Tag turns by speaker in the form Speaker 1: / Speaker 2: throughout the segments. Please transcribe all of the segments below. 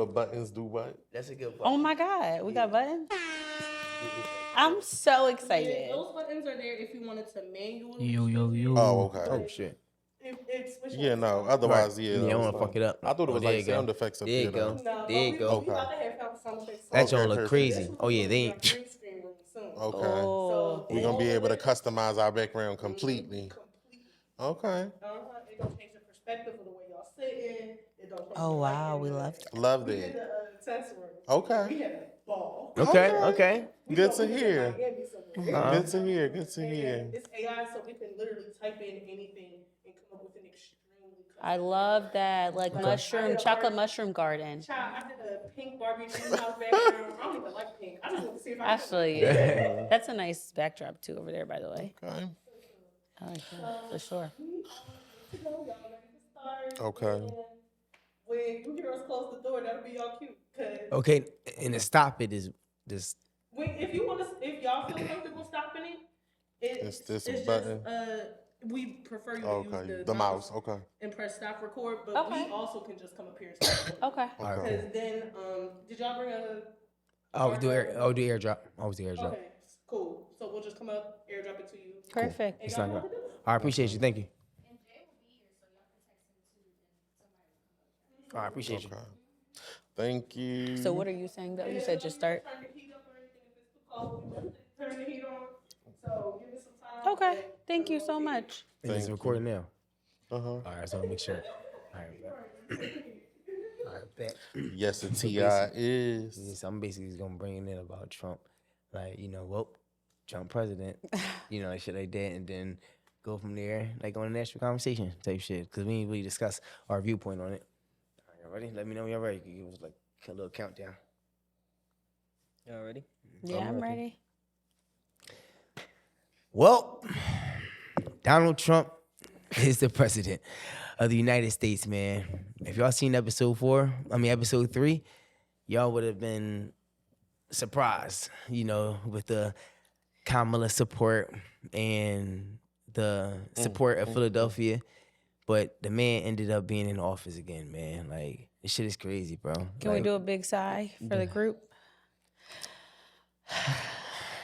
Speaker 1: what buttons do what?
Speaker 2: That's a good button.
Speaker 3: Oh my God, we got buttons. I'm so excited.
Speaker 4: Those buttons are there if you wanted to manually.
Speaker 2: Yo.
Speaker 1: Oh, okay.
Speaker 2: Oh, shit.
Speaker 1: Yeah, no. Otherwise, yeah.
Speaker 2: Yeah, I
Speaker 1: was
Speaker 2: want to fuck it up.
Speaker 1: I thought it was
Speaker 2: there
Speaker 1: like
Speaker 2: you go.
Speaker 1: sound effects up
Speaker 2: There you
Speaker 1: here.
Speaker 2: go.
Speaker 1: though.
Speaker 2: There you go.
Speaker 1: Okay.
Speaker 2: That joint
Speaker 1: Okay,
Speaker 2: look
Speaker 1: perfect.
Speaker 2: crazy. Oh, yeah, they ain't.
Speaker 1: Okay.
Speaker 3: Oh,
Speaker 1: We're going to be able to customize our background completely. Okay.
Speaker 4: It don't change the perspective of the way y'all sitting. It don't change
Speaker 3: oh wow, we love that.
Speaker 1: Loved
Speaker 4: We did
Speaker 1: it.
Speaker 4: the test work.
Speaker 1: Okay.
Speaker 4: We had a ball.
Speaker 2: Okay.
Speaker 1: Good to hear.
Speaker 4: Miami somewhere.
Speaker 1: Good to hear. Good to hear.
Speaker 4: It's AI, so we can literally type in anything and come up with an extremely.
Speaker 3: I love that, like mushroom, chocolate mushroom garden.
Speaker 4: Child, I did a pink Barbie dreamhouse background. I don't even like pink. I just want to see if I
Speaker 3: Actually, yeah. That's a nice backdrop too over there, by the way.
Speaker 1: Okay.
Speaker 3: I like that for sure.
Speaker 4: Y'all ready to start?
Speaker 1: Okay.
Speaker 4: And when you hear us close the door, that'll be y'all cue.
Speaker 2: Okay, and to stop it is this.
Speaker 4: If you want to, if y'all feel comfortable stopping it,
Speaker 1: It's this
Speaker 4: it's
Speaker 1: button?
Speaker 4: Just, we prefer you to use
Speaker 1: The mouse. Okay.
Speaker 4: and press stop record, but
Speaker 3: Okay.
Speaker 4: we also can just come up here and stop recording.
Speaker 3: Okay.
Speaker 4: Because then, did y'all bring a?
Speaker 2: Oh, do airdrop. Always do airdrop.
Speaker 4: Okay, cool. So we'll just come up, airdrop it to you.
Speaker 3: Perfect.
Speaker 4: And
Speaker 2: It's
Speaker 4: y'all
Speaker 2: not
Speaker 4: know
Speaker 2: good.
Speaker 4: what to do.
Speaker 2: I appreciate you. Thank you. I appreciate you.
Speaker 1: Okay. Thank you.
Speaker 3: So what are you saying though? You said just start.
Speaker 4: Turn the heat up or anything if it's too cold. We just turn the heat on. So give it some time.
Speaker 3: Okay. Thank you so much.
Speaker 2: And it's
Speaker 1: Thank
Speaker 2: recording now.
Speaker 1: Uh-huh.
Speaker 2: All right, so I'll make sure. All right, bet.
Speaker 1: Yes, the TI is.
Speaker 2: Yeah, so I'm basically just gonna bring it in about Trump, like Trump president, like shit like that, and then go from there, like on a national conversation type shit, because we ain't really discuss our viewpoint on it. All right, ready? Let me know when y'all ready. Give us like a little countdown. Y'all ready?
Speaker 3: Yeah, I'm ready.
Speaker 2: Well, Donald Trump is the president of the United States, man. If y'all seen episode 3, y'all would have been surprised, with the Kamala support and the support of Philadelphia. But the man ended up being in office again, man. Like, this shit is crazy, bro.
Speaker 3: Can we do a big sigh for the group?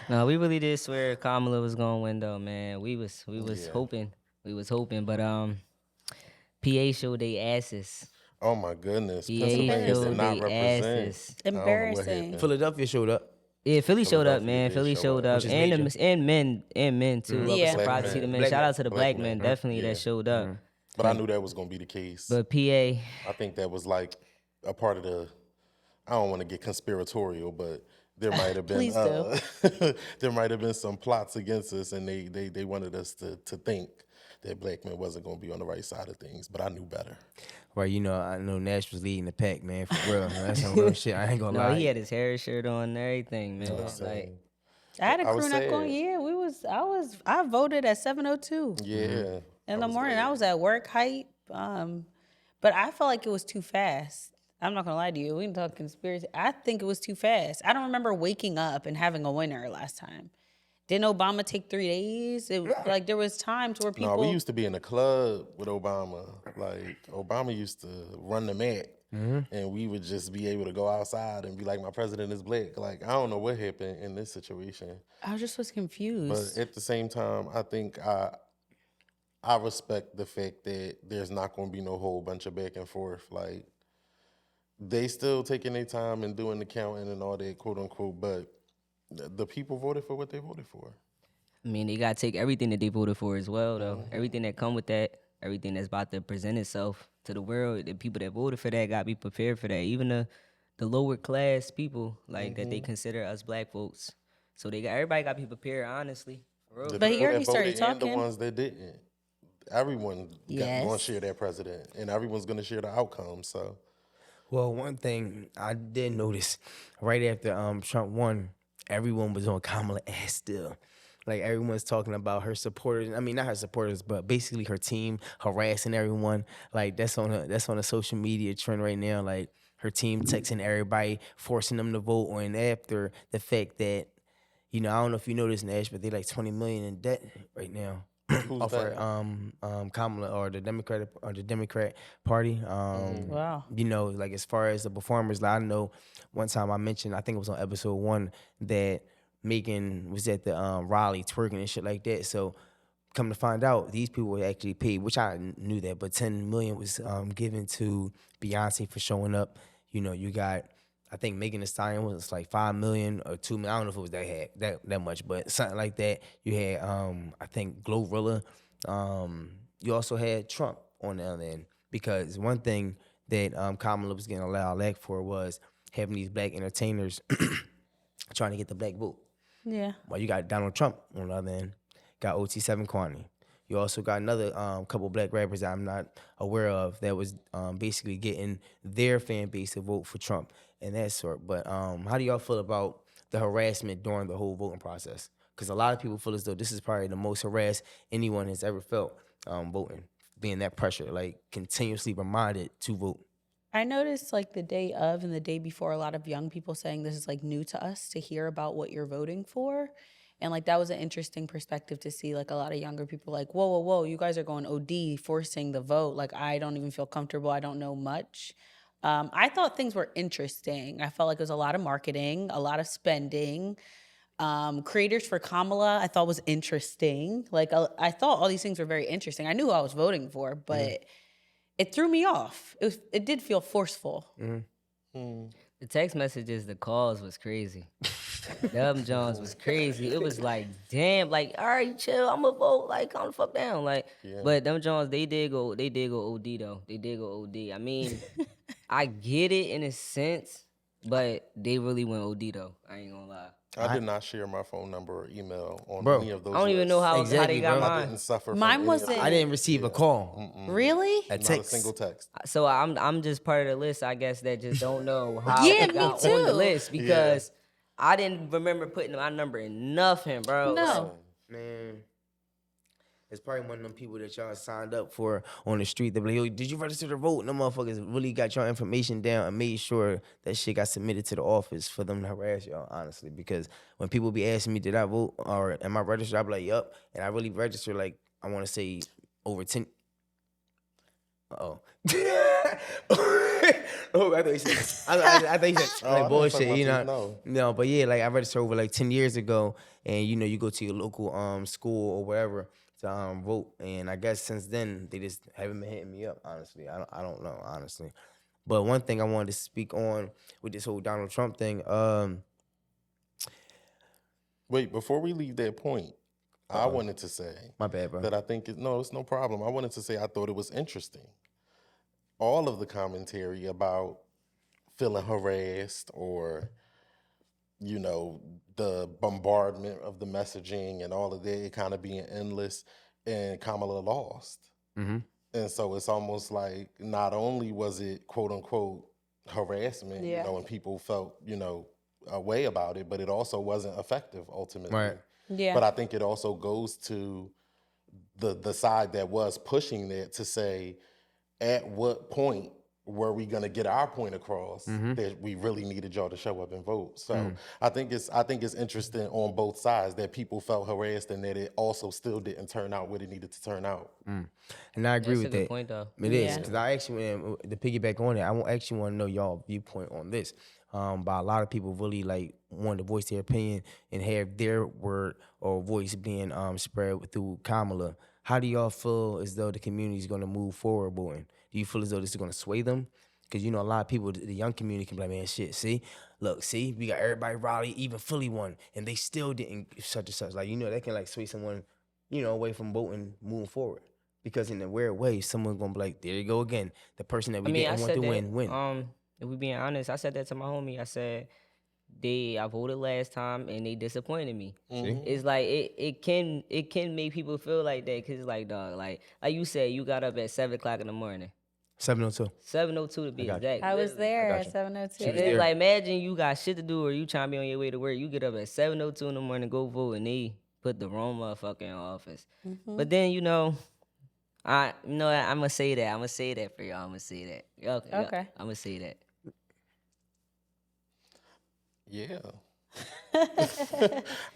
Speaker 5: No, we really did swear Kamala was gonna win though, man. We was hoping. We was hoping, but PA showed they asses.
Speaker 1: Oh my goodness.
Speaker 5: PA
Speaker 1: Pennsylvania
Speaker 5: showed
Speaker 1: did not
Speaker 5: they
Speaker 1: represent.
Speaker 5: asses.
Speaker 1: I don't know what
Speaker 3: Embarrassing.
Speaker 1: happened.
Speaker 2: Philadelphia showed up.
Speaker 5: Yeah, Philly showed up,
Speaker 1: Philadelphia
Speaker 5: man.
Speaker 1: did
Speaker 5: Philly
Speaker 1: show
Speaker 5: showed
Speaker 1: up,
Speaker 5: up,
Speaker 2: which is
Speaker 5: and
Speaker 2: major.
Speaker 5: men too. I was
Speaker 3: Yeah.
Speaker 5: surprised to see the men.
Speaker 2: Black
Speaker 5: Shout
Speaker 2: men.
Speaker 5: out to the
Speaker 1: Black
Speaker 5: black men,
Speaker 1: men.
Speaker 5: definitely
Speaker 1: Yeah.
Speaker 5: that showed up.
Speaker 1: But I knew that was going to be the case.
Speaker 5: But PA,
Speaker 1: I think that was like a part of the, I don't want to get conspiratorial, but there might have been
Speaker 3: Please do.
Speaker 1: there might have been some plots against us, and they wanted us to think that black men wasn't going to be on the right side of things, but I knew better.
Speaker 2: Right, I know Nash was leading the pack, man, for real. That's some real shit. I ain't gonna
Speaker 5: no,
Speaker 2: lie.
Speaker 5: he had his hair shirt on and everything, man.
Speaker 1: So,
Speaker 5: Like,
Speaker 3: I had a
Speaker 1: I was
Speaker 3: crew neck
Speaker 1: sad.
Speaker 3: on. Yeah, I voted at 7:02
Speaker 1: Yeah.
Speaker 3: in the morning. I was at work hype. But I felt like it was too fast. I'm not gonna lie to you. We can talk conspiracy. I think it was too fast. I don't remember waking up and having a winner last time. Didn't Obama take 3 days? Like there was times where people.
Speaker 1: No, we used to be in the club with Obama. Like Obama used to run the mat, and we would just be able to go outside and be like, "My president is black." Like I don't know what happened in this situation,
Speaker 3: I just was confused.
Speaker 1: but at the same time, I think I respect the fact that there's not going to be no whole bunch of back and forth. Like they still taking their time and doing the counting and all that, quote unquote. But the people voted for what they voted for.
Speaker 5: I mean, they gotta take everything that they voted for as well, though. Everything that come with that, everything that's about to present itself to the world. The people that voted for that gotta be prepared for that. Even the lower class people, like that they consider us black folks. So everybody gotta be prepared, honestly. For real.
Speaker 1: The
Speaker 3: But he
Speaker 1: people
Speaker 3: already
Speaker 1: that voted
Speaker 3: started
Speaker 1: and the
Speaker 3: talking.
Speaker 1: ones that didn't. Everyone
Speaker 3: Yes.
Speaker 1: going to share their president, and everyone's going to share the outcome. So,
Speaker 2: Well, one thing I did notice right after Trump won, everyone was on Kamala ass still. Like everyone's talking about her supporters. I mean, not her supporters, but basically her team harassing everyone. Like that's on a social media trend right now. Like her team texting everybody, forcing them to vote on after the fact that, I don't know if you know this, Nash, but they're like $20 million in debt right now.
Speaker 1: Who's
Speaker 2: for
Speaker 1: that?
Speaker 2: Kamala or the Democrat Party.
Speaker 3: Wow.
Speaker 2: You know, like as far as the performers, like I know one time I mentioned, I think it was on episode 1, that Megan was at the Raleigh twerking and shit like that. So come to find out, these people were actually paid, which I knew that, but 10 million was given to Beyonce for showing up. You know, you got, I think Megan Thee Stallion was like 5 million or 2 million. I don't know if it was that much, but something like that. You had I think Glorilla. You also had Trump on the other end, because one thing that Kamala was getting a lot of lack for was having these black entertainers trying to get the black vote.
Speaker 3: Yeah.
Speaker 2: Well, you got Donald Trump on the other end, got OT7 Kwani. You also got another couple black rappers that I'm not aware of that was basically getting their fan base to vote for Trump and that sort. But how do y'all feel about the harassment during the whole voting process? Because a lot of people feel as though this is probably the most harassed anyone has ever felt voting, being that pressure, like continuously reminded to vote.
Speaker 3: I noticed like the day of and the day before, a lot of young people saying this is like new to us to hear about what you're voting for. And like that was an interesting perspective to see, like a lot of younger people like, whoa, whoa, whoa, you guys are going OD, forcing the vote. Like I don't even feel comfortable. I don't know much. I thought things were interesting. I felt like it was a lot of marketing, a lot of spending. Creators for Kamala, I thought was interesting. Like I thought all these things were very interesting. I knew who I was voting for, but it threw me off. It did feel forceful.
Speaker 5: The text messages, the calls was crazy. Them Jones was crazy. It was like, damn, like, all right, chill, I'ma vote, like, calm the fuck down. Like, but them Jones, they did go OD though. They did go OD. I mean, I get it in a sense, but they really went OD though. I ain't gonna lie.
Speaker 1: I did not share my phone number or email on
Speaker 2: Bro,
Speaker 1: any of those
Speaker 5: I don't even know
Speaker 1: lists.
Speaker 5: how they got
Speaker 2: bro.
Speaker 1: I
Speaker 5: mine.
Speaker 1: didn't suffer
Speaker 3: Mine
Speaker 1: from
Speaker 3: wasn't-
Speaker 1: any of
Speaker 2: I
Speaker 1: those.
Speaker 2: didn't receive a call.
Speaker 3: Really?
Speaker 2: A
Speaker 1: Not a
Speaker 2: text.
Speaker 1: single text.
Speaker 5: So I'm just part of the list, I guess, that just don't know how
Speaker 3: Yeah,
Speaker 5: it
Speaker 3: me
Speaker 5: got on the
Speaker 3: too.
Speaker 5: list because I didn't remember putting my number in nothing, bro.
Speaker 3: No.
Speaker 2: Man, it's probably one of them people that y'all signed up for on the street. They be like, yo, did you register to vote? And them motherfuckers really got your information down and made sure that shit got submitted to the office for them to harass y'all, honestly. Because when people be asking me, did I vote or am I registered? I be like, yup. And I really registered, like, I want to say over 10. Uh-oh. Oh, I thought you said, I thought you said
Speaker 1: I
Speaker 2: like
Speaker 1: thought you was
Speaker 2: bullshit,
Speaker 1: talking
Speaker 2: you
Speaker 1: about
Speaker 2: know.
Speaker 1: just
Speaker 2: No, but yeah, like I registered over like 10 years ago, and you know, you go to your local school or wherever to vote, and I guess since then they just haven't been hitting me up. Honestly, I don't know honestly, but one thing I wanted to speak on with this whole Donald Trump thing,
Speaker 1: Wait, before we leave that point, I wanted to say
Speaker 2: my bad, bro.
Speaker 1: that I think it's no problem. I wanted to say I thought it was interesting. All of the commentary about feeling harassed or, you know, the bombardment of the messaging and all of that, it kind of being endless, and Kamala lost. And so it's almost like not only was it quote unquote harassment, you
Speaker 3: Yeah.
Speaker 1: know, and people felt, you know, a way about it, but it also wasn't effective ultimately.
Speaker 2: Right.
Speaker 3: Yeah.
Speaker 1: But I think it also goes to the side that was pushing that to say, at what point were we gonna get our point across that we really needed y'all to show up and vote? So I think it's interesting on both sides that people felt harassed and that it also still didn't turn out what it needed to turn out.
Speaker 2: And I agree
Speaker 5: That's a
Speaker 2: with
Speaker 5: good
Speaker 2: that.
Speaker 5: point, though.
Speaker 2: It is
Speaker 3: Yeah.
Speaker 2: because I actually, to piggyback on it, actually want to know y'all viewpoint on this. By a lot of people really like wanting to voice their opinion and have their word or voice being spread through Kamala. How do y'all feel as though the community is going to move forward, boy? Do you feel as though this is going to sway them? Because you know a lot of people, the young community can be like, man, shit. See, look, see, we got everybody rally, even Philly won, and they still didn't such and such. Like you know, that can like sway someone, you know, away from voting, moving forward. Because in a weird way, someone's gonna be like, there you go again. The person that we
Speaker 5: I mean, I
Speaker 2: didn't want
Speaker 5: said
Speaker 2: to
Speaker 5: that.
Speaker 2: win.
Speaker 5: If we being honest, I said that to my homie. I said I voted last time and they disappointed me. It's like it can make people feel like that because like dog, like you said, you got up at 7:00 in the morning,
Speaker 2: 702.
Speaker 5: 7:02 to be
Speaker 2: got you.
Speaker 5: exact.
Speaker 3: I was
Speaker 5: literally.
Speaker 3: there
Speaker 2: got
Speaker 3: at
Speaker 2: you.
Speaker 3: 7:02.
Speaker 5: And then like imagine you got shit to do or you trying to be on your way to work. You get up at 7:02 in the morning, go vote, and they put the wrong motherfucker in office. But then you know. I'm gonna say that. I'm gonna say that for y'all. I'm gonna say that.
Speaker 3: Okay.
Speaker 5: I'm gonna say that.
Speaker 1: Yeah.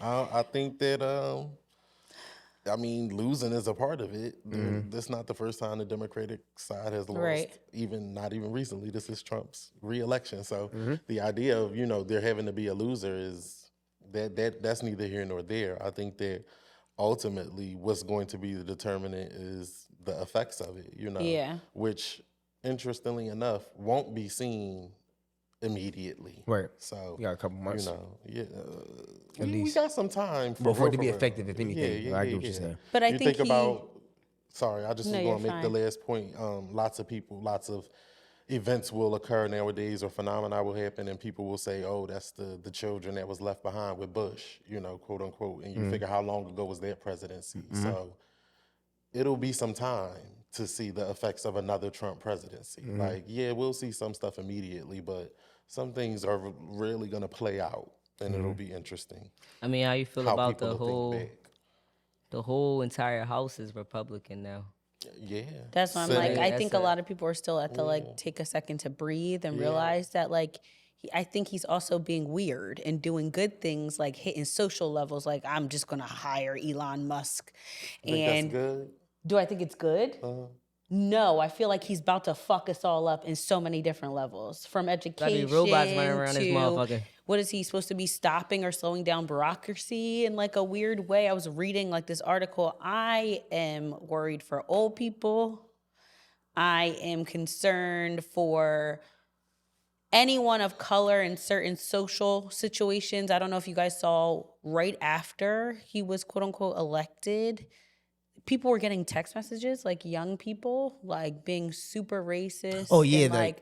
Speaker 1: I think that I mean, losing is a part of it. This is not the first time the Democratic side has lost,
Speaker 3: Right.
Speaker 1: not even recently. This is Trump's reelection. So the idea of, there having to be a loser is that's neither here nor there. I think that ultimately what's going to be the determinant is the effects of it,
Speaker 3: Yeah.
Speaker 1: which interestingly enough won't be seen immediately.
Speaker 2: Right.
Speaker 1: So
Speaker 2: We got a couple months.
Speaker 1: we
Speaker 2: least.
Speaker 1: got some time
Speaker 2: For it to be
Speaker 1: real.
Speaker 2: effective, if anything.
Speaker 1: Yeah,
Speaker 2: I get what you're saying.
Speaker 3: But I
Speaker 1: you
Speaker 3: think
Speaker 1: think
Speaker 3: he.
Speaker 1: about. Sorry, I just
Speaker 3: No,
Speaker 1: was
Speaker 3: you're
Speaker 1: going to make the
Speaker 3: fine.
Speaker 1: last point. Lots of events will occur nowadays, or phenomena will happen, and people will say, "Oh, that's the children that was left behind with Bush," quote unquote. And you figure how long ago was their presidency? So it'll be some time to see the effects of another Trump presidency. Like, yeah, we'll see some stuff immediately, but some things are really going to play out, and it'll be interesting
Speaker 5: I mean, how you feel
Speaker 1: how
Speaker 5: about
Speaker 1: people
Speaker 5: the
Speaker 1: will think back.
Speaker 5: whole entire house is Republican now?
Speaker 1: Yeah.
Speaker 3: That's why I'm
Speaker 1: Senate,
Speaker 3: like, I
Speaker 5: That's
Speaker 3: think a
Speaker 5: a-
Speaker 3: lot of people are still at the like take a second to breathe and realize that like I think he's also being weird and doing good things like hitting social levels. Like I'm just gonna hire Elon Musk,
Speaker 1: think that's
Speaker 3: and
Speaker 1: good.
Speaker 3: do I think it's good? No, I feel like he's about to fuck us all up in so many different levels, from
Speaker 5: Gotta be
Speaker 3: education
Speaker 5: robots running around this
Speaker 3: to
Speaker 5: motherfucker.
Speaker 3: what is he supposed to be stopping or slowing down bureaucracy in like a weird way. I was reading like this article. I am worried for old people. I am concerned for anyone of color in certain social situations. I don't know if you guys saw right after he was quote unquote elected, people were getting text messages, like young people, like being super racist.
Speaker 2: Oh yeah,
Speaker 3: and, like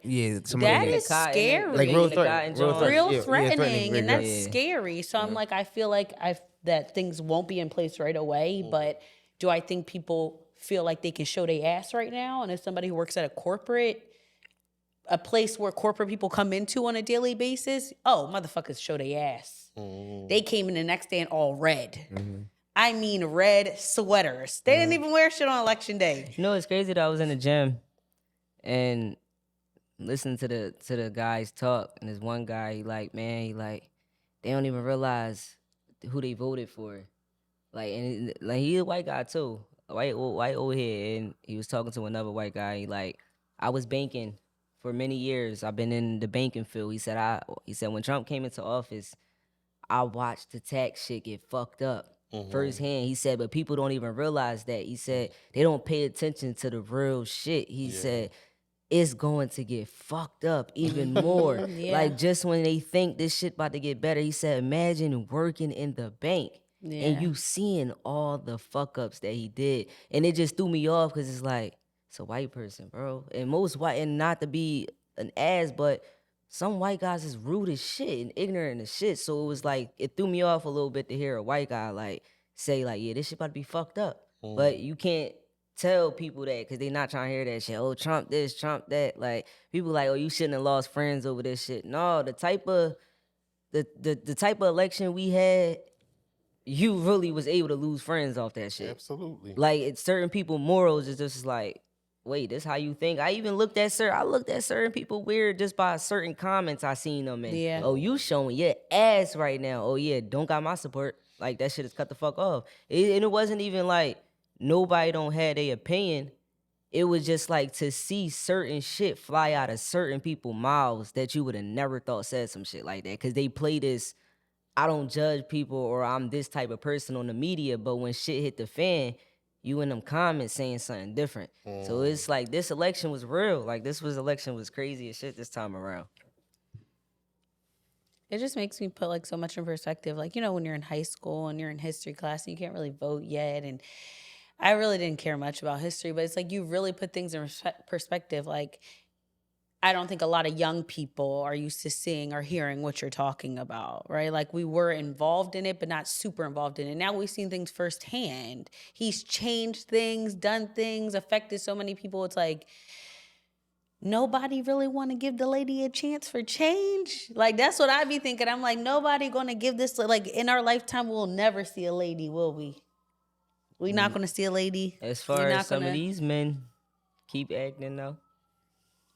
Speaker 2: somebody
Speaker 3: that
Speaker 5: in the
Speaker 3: is
Speaker 5: car- in the-
Speaker 3: scary.
Speaker 2: like real
Speaker 5: in the guy
Speaker 2: threat,
Speaker 5: and
Speaker 2: real
Speaker 5: John.
Speaker 2: threat,
Speaker 3: Real
Speaker 2: yeah,
Speaker 3: threatening, and that's
Speaker 5: Yeah.
Speaker 3: scary. So I'm like, I feel like that things won't be in place right away. But do I think people feel like they can show their ass right now? And as somebody who works at a place where corporate people come into on a daily basis, oh, motherfuckers show their ass. They came in the next day in all red. I mean, red sweaters. They didn't even wear shit on election day.
Speaker 5: You know, it's crazy that I was in the gym and listening to the guys talk, and there's one guy, they don't even realize who they voted for. He a white guy too, white old head, and he was talking to another white guy. I was banking for many years. I've been in the banking field. He said when Trump came into office, I watched the tax shit get fucked up firsthand. He said, but people don't even realize that. He said they don't pay attention to the real shit. He said it's going to get fucked up even more.
Speaker 3: Yeah.
Speaker 5: Like just when they think this shit about to get better, he said, imagine working in the bank and you seeing all the fuck ups that he did. And it just threw me off because it's like, it's a white person, bro. And most white, and not to be an ass, but some white guys is rude as shit and ignorant as shit. So it was like, it threw me off a little bit to hear a white guy say yeah, this shit about to be fucked up. But you can't tell people that because they not trying to hear that shit. Oh, Trump this, Trump that. Like people like, oh, you shouldn't have lost friends over this shit. No, the type of election we had, you really was able to lose friends off that shit.
Speaker 1: Absolutely.
Speaker 5: Like it's certain people morals is just like, wait, this how you think? I even looked at certain people weird just by certain comments I seen them in.
Speaker 3: Yeah.
Speaker 5: Oh, you showing your ass right now. Oh yeah, don't got my support. Like that shit is cut the fuck off. And it wasn't even like nobody don't have their opinion. It was just like to see certain shit fly out of certain people's mouths that you would have never thought said some shit like that. Cause they play this, I don't judge people or I'm this type of person on the media, but when shit hit the fan, you in them comments saying something different. So it's like this election was real. Like election was crazy as shit this time around.
Speaker 3: It just makes me put like so much in perspective. Like, when you're in high school and you're in history class and you can't really vote yet. And I really didn't care much about history, but it's like you really put things in perspective. Like, I don't think a lot of young people are used to seeing or hearing what you're talking about, right? Like we were involved in it, but not super involved in it. Now we've seen things firsthand. He's changed things, done things, affected so many people. It's like nobody really want to give the lady a chance for change. Like that's what I be thinking. I'm like, nobody going to give this, like in our lifetime, we'll never see a lady, will we? We not going to see a lady.
Speaker 5: As far as some of these men keep acting though,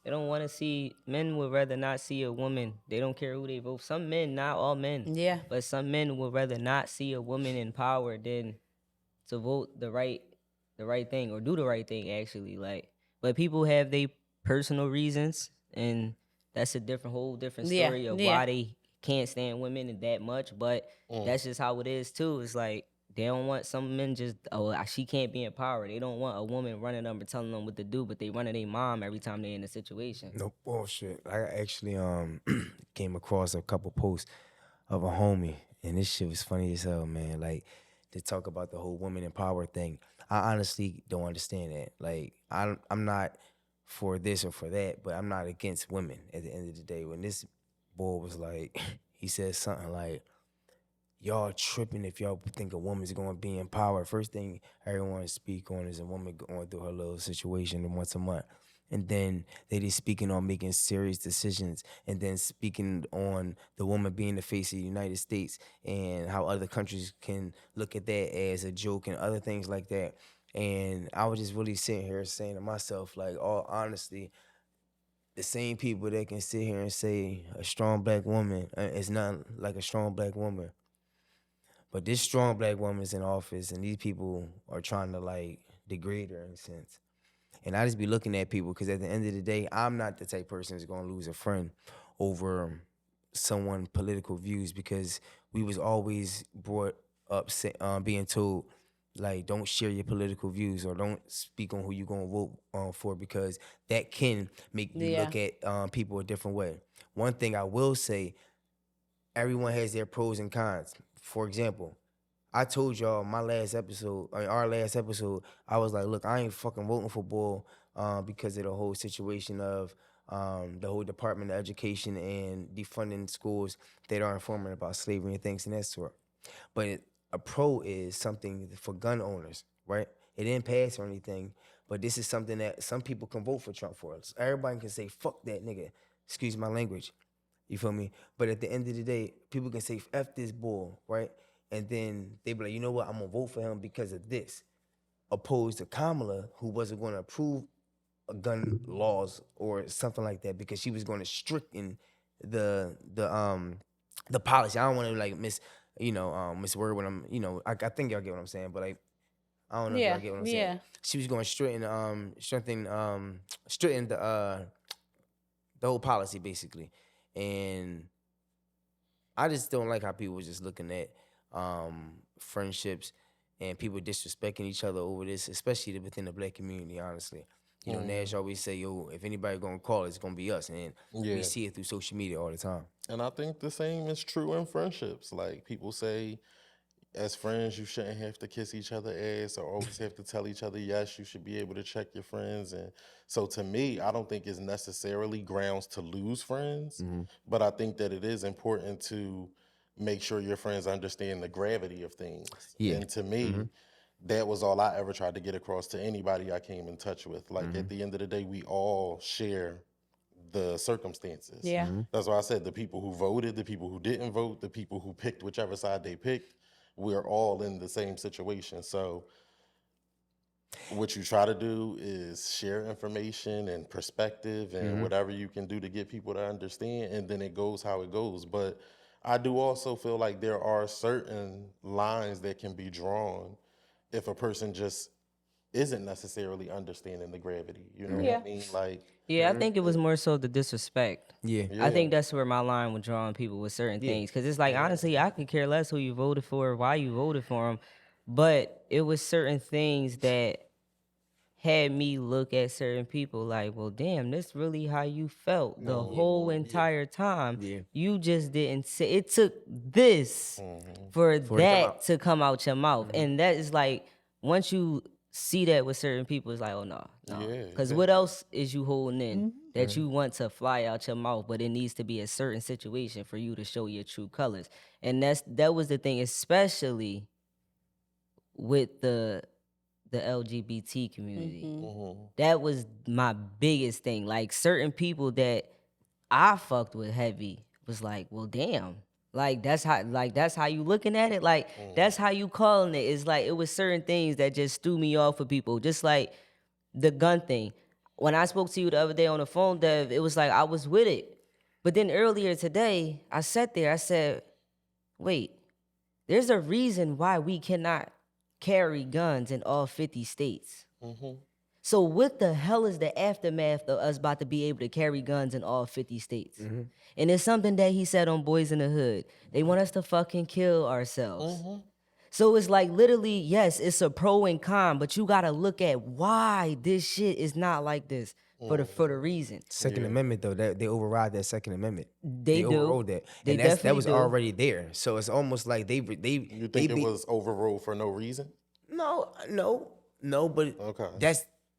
Speaker 5: they don't want to see, men would rather not see a woman. They don't care who they vote. Some men, not all men.
Speaker 3: Yeah.
Speaker 5: But some men would rather not see a woman in power than to vote the right thing or do the right thing actually. Like, but people have their personal reasons, and that's a whole different
Speaker 3: Yeah,
Speaker 5: story of
Speaker 3: yeah.
Speaker 5: why they can't stand women and that much. But that's just how it is too. It's like they don't want some men just she can't be in power. They don't want a woman running them or telling them what to do, but they running their mom every time they in a situation.
Speaker 2: No bullshit. I actually came across a couple posts of a homie, and this shit was funny as hell, man. Like, to talk about the whole woman in power thing. I honestly don't understand that. Like, I'm not for this or for that, but I'm not against women at the end of the day. When this boy was like, he said something like, y'all tripping if y'all think a woman's gonna be in power. First thing everyone speak on is a woman going through her little situation once a month. And then they just speaking on making serious decisions, and then speaking on the woman being the face of the United States and how other countries can look at that as a joke and other things like that. And I was just really sitting here saying to myself, like, all honesty, the same people that can sit here and say a strong black woman is not like a strong black woman, but this strong black woman's in office, and these people are trying to like degrade her in a sense. And I just be looking at people because at the end of the day, I'm not the type person that's gonna lose a friend over someone political views, because we was always brought up being told like, don't share your political views or don't speak on who you gonna vote for, because that can make you
Speaker 3: Yeah.
Speaker 2: look at people a different way. One thing I will say, everyone has their pros and cons. For example, I told y'all our last episode, I was like, look, I ain't fucking voting for Bull because of the whole situation of the whole Department of Education and defunding schools that are informing about slavery and things of that sort. But a pro is something for gun owners, right? It didn't pass or anything, but this is something that some people can vote for Trump for. So everybody can say, fuck that nigga. Excuse my language. You feel me? But at the end of the day, people can say, F this bull, right? And then they be like, you know what? I'm going to vote for him because of this. Opposed to Kamala, who wasn't going to approve gun laws or something like that because she was going to stricten the policy. I don't want to like misword what I'm, I think y'all get what I'm saying, but like, I don't know if
Speaker 3: Yeah,
Speaker 2: y'all get what I'm
Speaker 3: yeah.
Speaker 2: saying. She was going to straighten the whole policy basically. And I just don't like how people just looking at friendships and people disrespecting each other over this, especially within the black community, honestly. Nash always say, yo, if anybody gonna call, it's gonna be us. And we
Speaker 1: Yeah.
Speaker 2: see it through social media all the time.
Speaker 1: And I think the same is true in friendships. Like people say, as friends, you shouldn't have to kiss each other ass or always have to tell each other yes. You should be able to check your friends. And so to me, I don't think it's necessarily grounds to lose friends, but I think that it is important to make sure your friends understand the gravity of things.
Speaker 2: Yeah.
Speaker 1: And to me, that was all I ever tried to get across to anybody I came in touch with. Like at the end of the day, we all share the circumstances.
Speaker 3: Yeah.
Speaker 1: That's why I said the people who voted, the people who didn't vote, the people who picked whichever side they picked, we're all in the same situation. So what you try to do is share information and perspective and whatever you can do to get people to understand, and then it goes how it goes. But I do also feel like there are certain lines that can be drawn if a person just isn't necessarily understanding the gravity. You know what I mean? Like,
Speaker 5: Yeah, I think it was more so the disrespect.
Speaker 2: Yeah.
Speaker 5: I think that's where my line was drawing people with certain things. Because it's like, honestly, I could care less who you voted for or why you voted for him. But it was certain things that had me look at certain people like, well, damn, this really how you felt the whole entire time.
Speaker 2: Yeah.
Speaker 5: You just didn't say it. Took this for that to come out your mouth. And that is like, once you see that with certain people, it's like, oh, no.
Speaker 1: Yeah,
Speaker 5: Because what else is you holding in that you want to fly out your mouth, but it needs to be a certain situation for you to show your true colors. And that was the thing, especially with the LGBT community. That was my biggest thing. Like certain people that I fucked with heavy was like, well, damn. That's how you looking at it. Like that's how you calling it. It's like it was certain things that just threw me off for people. Just like the gun thing. When I spoke to you the other day on the phone, Dev, it was like I was with it. But then earlier today, I sat there, I said, wait, there's a reason why we cannot carry guns in all 50 states. So what the hell is the aftermath of us about to be able to carry guns in all 50 states? And it's something that he said on Boys in the Hood. They want us to fucking kill ourselves. So it's like literally, yes, it's a pro and con, but you gotta look at why this shit is not like this for the reason.
Speaker 2: Second Amendment though, that they override that Second Amendment.
Speaker 5: They do.
Speaker 2: overrode that,
Speaker 5: They
Speaker 2: and that
Speaker 5: definitely
Speaker 2: was
Speaker 5: do.
Speaker 2: already there. So it's almost like they
Speaker 1: You think it was overruled for no reason?
Speaker 2: no, but
Speaker 1: Okay.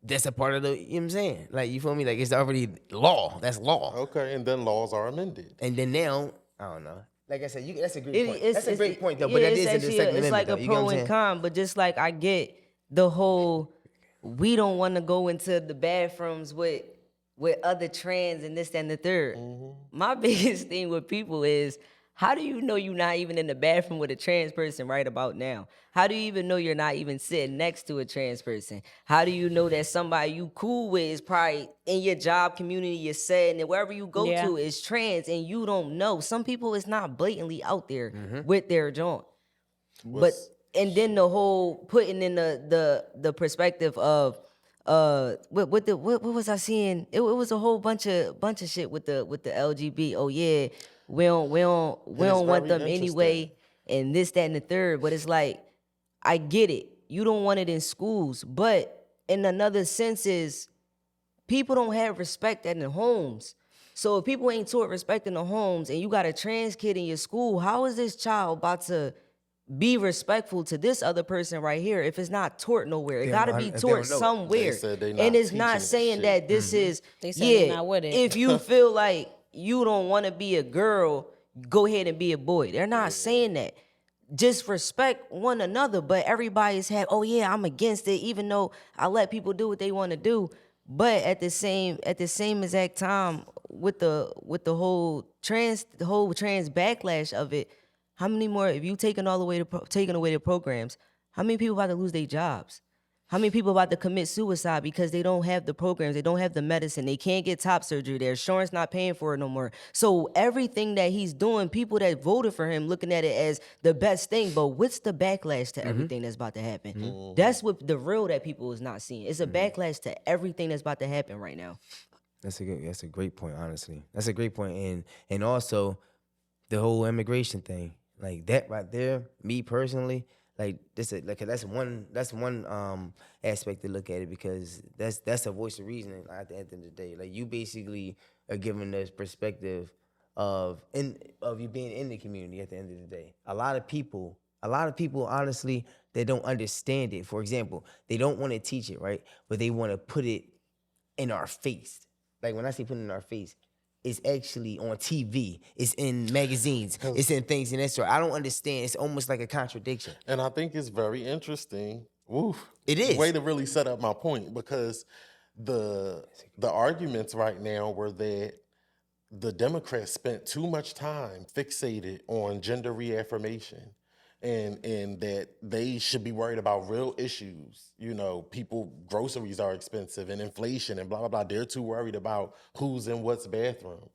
Speaker 2: that's a part of the, you know what I'm saying? Like, you feel me? Like, it's already law. That's law.
Speaker 1: Okay, and then laws are amended.
Speaker 2: And then now, I don't know. Like I said, that's a great point.
Speaker 5: It's-
Speaker 2: That's a great
Speaker 5: it's-
Speaker 2: point though.
Speaker 5: yeah,
Speaker 2: But that
Speaker 5: it's
Speaker 2: is in the
Speaker 5: actually
Speaker 2: Second
Speaker 5: it's
Speaker 2: Amendment
Speaker 5: like
Speaker 2: though.
Speaker 5: a
Speaker 2: You know what
Speaker 5: pro
Speaker 2: I'm
Speaker 5: and
Speaker 2: saying?
Speaker 5: con, but just like I get the whole, we don't want to go into the bathrooms with other trans and this, that, and the third. My biggest thing with people is, how do you know you're not even in the bathroom with a trans person right about now? How do you even know you're not even sitting next to a trans person? How do you know that somebody you cool with is probably in your job community, you're setting, and wherever you go
Speaker 3: Yeah.
Speaker 5: to is trans and you don't know? Some people is not blatantly out there with their joint. But and then the whole putting in the perspective of what was I seeing? It was a whole bunch of shit with the LGB. Oh yeah, we don't want
Speaker 1: very
Speaker 5: them anyway, and this, that, and the third. But it's like, I get it. You don't want it in schools, but in another sense is, people don't have respect in the homes. So if people ain't taught respect in the homes and you got a trans kid in your school, how is this child about to be respectful to this other person right here if it's not taught nowhere? It
Speaker 2: They
Speaker 5: got to
Speaker 2: don't-
Speaker 5: be
Speaker 2: if they
Speaker 5: taught
Speaker 2: don't know it.
Speaker 5: somewhere.
Speaker 1: They said they not
Speaker 5: And it's
Speaker 1: teaching
Speaker 5: not
Speaker 1: this
Speaker 5: saying
Speaker 1: shit.
Speaker 5: that this is,
Speaker 3: They said they
Speaker 5: yeah,
Speaker 3: not with it.
Speaker 5: if you feel like you don't want to be a girl, go ahead and be a boy. They're not saying that. Just respect one another, but everybody's had, oh yeah, I'm against it, even though I let people do what they want to do. But at the same exact time, with the whole trans backlash of it, how many more? If you taking away the programs, how many people about to lose their jobs? How many people about to commit suicide because they don't have the programs, they don't have the medicine, they can't get top surgery, their insurance not paying for it no more. So everything that he's doing, people that voted for him looking at it as the best thing, but what's the backlash to everything that's about to happen? That's what the real that people is not seeing. It's a backlash to everything that's about to happen right now.
Speaker 2: That's a great point, honestly. That's a great point. And also the whole immigration thing. Like that right there, me personally, like that's one aspect to look at it, because that's a voice of reason at the end of the day. Like, you basically are giving this perspective of you being in the community at the end of the day. A lot of people honestly, they don't understand it. For example, they don't want to teach it, right? But they want to put it in our face. Like, when I say put it in our face, it's actually on TV. It's in magazines. It's in things in that sort. I don't understand. It's almost like a contradiction.
Speaker 1: And I think it's very interesting. Woof.
Speaker 2: It is.
Speaker 1: Way to really set up my point, because the arguments right now were that the Democrats spent too much time fixated on gender reaffirmation, and that they should be worried about real issues. You know, groceries are expensive and inflation and blah, blah, blah. They're too worried about who's in what's bathroom.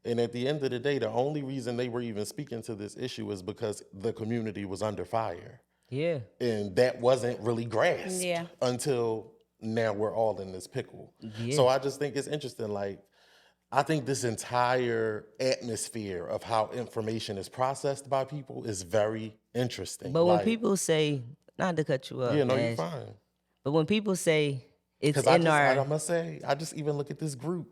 Speaker 1: And at the end of the day, the only reason they were even speaking to this issue is because the community was under fire.
Speaker 5: Yeah.
Speaker 1: And that wasn't really grasped
Speaker 3: Yeah.
Speaker 1: until now we're all in this pickle.
Speaker 5: Yeah.
Speaker 1: So I just think it's interesting. Like, I think this entire atmosphere of how information is processed by people is very interesting.
Speaker 5: But when
Speaker 1: Like,
Speaker 5: people say, not to cut you up,
Speaker 1: yeah, no,
Speaker 5: man,
Speaker 1: you're fine.
Speaker 5: but when people say it's
Speaker 1: Because
Speaker 5: in our,
Speaker 1: I must say, I just even look at this group.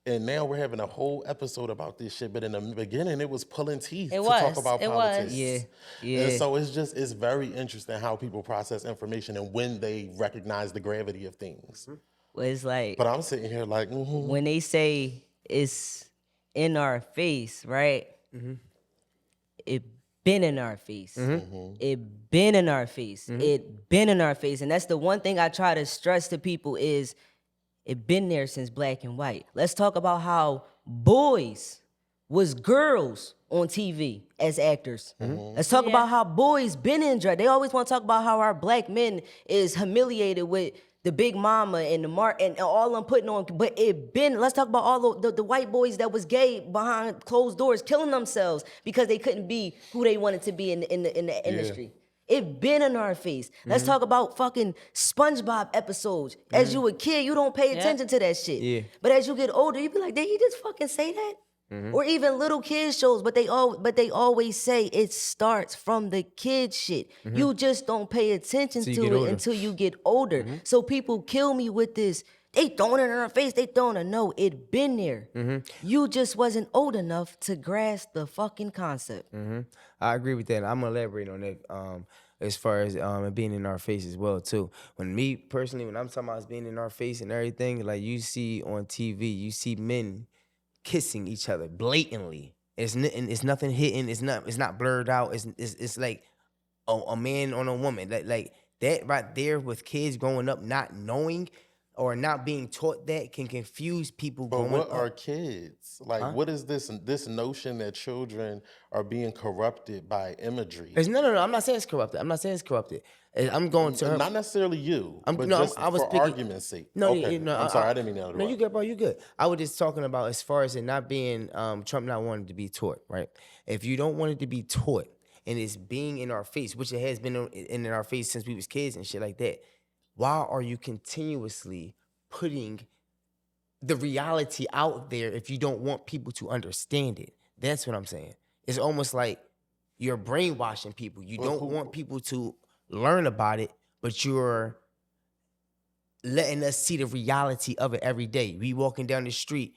Speaker 1: And now we're having a whole episode about this shit. But in the beginning, it was pulling teeth
Speaker 3: It
Speaker 1: to
Speaker 3: was.
Speaker 1: talk about
Speaker 3: It
Speaker 1: politics.
Speaker 3: was.
Speaker 5: Yeah.
Speaker 1: And so it's very interesting how people process information and when they recognize the gravity of things.
Speaker 5: well, it's like,
Speaker 1: But I'm sitting here like,
Speaker 5: when they say it's in our face, right? It been in our face. It been in our face. It been in our face. And that's the one thing I try to stress to people is, it been there since black and white. Let's talk about how boys was girls on TV as actors. Let's talk about how boys been in drag. They always want to talk about how our black men is humiliated with the big mama and and all I'm putting on. But let's talk about all the white boys that was gay behind closed doors, killing themselves because they couldn't be who they wanted to be in the industry.
Speaker 6: It been in our face. Let's talk about fucking SpongeBob episodes. As you a kid, you don't pay attention to that shit.
Speaker 2: Yeah.
Speaker 6: But as you get older, you be like, did he just fucking say that? Or even little kids shows, but they always say it starts from the kid shit. You just don't pay attention
Speaker 2: Till you
Speaker 6: to
Speaker 2: get
Speaker 6: it
Speaker 2: older.
Speaker 6: until you get older. So people kill me with this. They throwing it in our face. They throwing it. No, it been there. You just wasn't old enough to grasp the fucking concept.
Speaker 2: I agree with that. I'm gonna elaborate on that. As far as it being in our face as well too. When me personally, when I'm talking about it being in our face and everything, like you see on TV, you see men kissing each other blatantly. It's nothing hidden. It's not blurred out. It's like a man on a woman. Like that right there with kids growing up not knowing or not being taught that can confuse people
Speaker 1: But
Speaker 2: growing
Speaker 1: what
Speaker 2: up.
Speaker 1: are kids? Like, what is this notion that children are being corrupted by imagery?
Speaker 2: No. I'm not saying it's corrupted. I'm going to her.
Speaker 1: Not necessarily you, but
Speaker 2: no,
Speaker 1: just
Speaker 2: I was
Speaker 1: for
Speaker 2: picking-
Speaker 1: argument's sake.
Speaker 2: No,
Speaker 1: okay.
Speaker 2: no,
Speaker 1: I'm sorry, I didn't mean to
Speaker 2: No,
Speaker 1: interrupt.
Speaker 2: you good, bro. You good. I was just talking about as far as it not being Trump not wanting to be taught, right? If you don't want it to be taught and it's being in our face, which it has been in our face since we was kids and shit like that, why are you continuously putting the reality out there if you don't want people to understand it? That's what I'm saying. It's almost like you're brainwashing people. You don't want people to learn about it, but you're letting us see the reality of it every day. We walking down the street.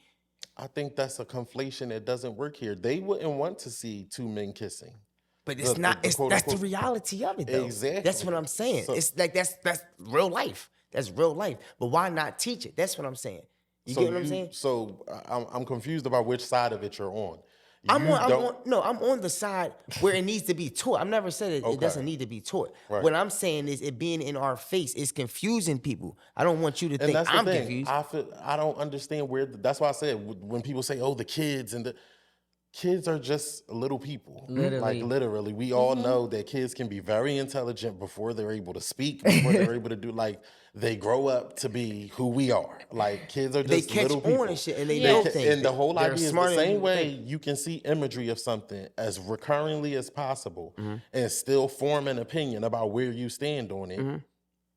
Speaker 1: I think that's a conflation that doesn't work here. They wouldn't want to see two men kissing.
Speaker 2: But it's not. That's the
Speaker 1: quote-unquote-
Speaker 2: reality of it, though.
Speaker 1: Exactly.
Speaker 2: That's what I'm saying.
Speaker 1: So-
Speaker 2: It's like that's real life. That's real life. But why not teach it? That's what I'm saying. You get what I'm saying?
Speaker 1: So I'm confused about which side of it you're on.
Speaker 2: I'm
Speaker 1: You
Speaker 2: on
Speaker 1: don't-
Speaker 2: I'm on the side where it needs to be taught. I've never said it
Speaker 1: Okay.
Speaker 2: doesn't need to be taught.
Speaker 1: Right.
Speaker 2: What I'm saying is it being in our face is confusing people. I don't want you to
Speaker 1: And
Speaker 2: think
Speaker 1: that's the
Speaker 2: I'm
Speaker 1: thing.
Speaker 2: confused.
Speaker 1: I don't understand where. That's why I said when people say, "Oh, the kids," and the kids are just little people.
Speaker 5: Literally.
Speaker 1: Like literally, we all know that kids can be very intelligent before they're able to speak, before they're able to do. Like they grow up to be who we are. Like kids are
Speaker 2: They
Speaker 1: just
Speaker 2: catch
Speaker 1: little people.
Speaker 2: on and shit, and they
Speaker 3: Yeah.
Speaker 2: know
Speaker 1: ca-
Speaker 2: things.
Speaker 1: And the whole
Speaker 2: They're
Speaker 1: idea is the
Speaker 2: smarter than
Speaker 1: same
Speaker 2: you
Speaker 1: way
Speaker 2: think.
Speaker 1: you can see imagery of something as recurringly as possible
Speaker 2: Mm-hmm.
Speaker 1: and still form an opinion about where you stand on it.
Speaker 2: Mm-hmm.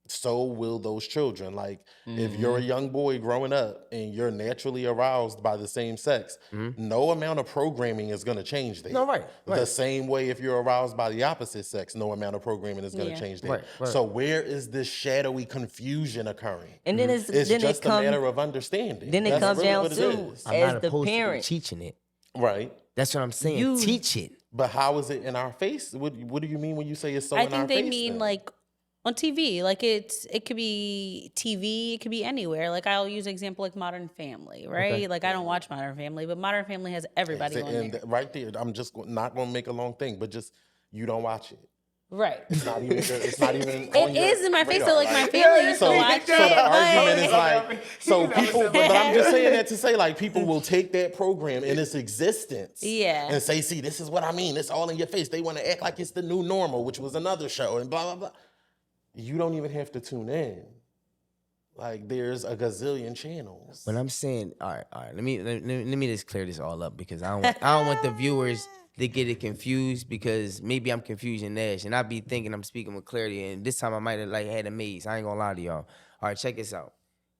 Speaker 1: So will those children. Like if you're a young boy growing up and you're naturally aroused by the same sex, no amount of programming is going to change that.
Speaker 2: Mm-hmm. No, right.
Speaker 1: The same way if you're aroused by the opposite sex, no amount of programming is going to
Speaker 3: Yeah.
Speaker 1: change that.
Speaker 2: Right.
Speaker 1: So where is this shadowy confusion occurring?
Speaker 5: And then
Speaker 1: It's
Speaker 5: then
Speaker 1: just
Speaker 5: it
Speaker 1: a matter
Speaker 5: comes
Speaker 1: of understanding.
Speaker 5: then it
Speaker 1: That's
Speaker 5: comes
Speaker 1: really
Speaker 5: down
Speaker 1: what it
Speaker 5: to
Speaker 1: is.
Speaker 2: I'm
Speaker 5: as
Speaker 2: not
Speaker 5: the
Speaker 2: opposed
Speaker 5: parent.
Speaker 2: to teaching it.
Speaker 1: Right.
Speaker 2: That's what I'm saying.
Speaker 5: You-
Speaker 2: Teach it.
Speaker 1: But how is it in our face? What do you mean when you say it's so
Speaker 3: I
Speaker 1: in our
Speaker 3: think they
Speaker 1: face?
Speaker 3: mean
Speaker 1: then?
Speaker 3: like on TV. Like it could be TV, it could be anywhere. Like I'll use an example like Modern Family, right? Like I don't watch Modern Family, but Modern Family has everybody on
Speaker 1: and
Speaker 3: there.
Speaker 1: right there, I'm just not going to make a long thing, but just you don't watch it.
Speaker 3: Right.
Speaker 1: It's not even. It's not even.
Speaker 3: It is in my face, so like my family used to
Speaker 1: So,
Speaker 3: watch
Speaker 1: so the
Speaker 3: it.
Speaker 1: argument is
Speaker 3: but-
Speaker 1: like, so people, but I'm just saying that to say like people will take that program in its existence,
Speaker 3: Yeah.
Speaker 1: and say, see, this is what I mean. It's all in your face. They want to act like it's the new normal, which was another show, and blah blah blah. You don't even have to tune in. Like there's a gazillion channels.
Speaker 2: When I'm saying, all right, let me just clear this all up because I don't want the viewers to get it confused because maybe I'm confusing Nash and I be thinking I'm speaking with clarity and this time I might have like had a maze. I ain't gonna lie to y'all. All right, check this out.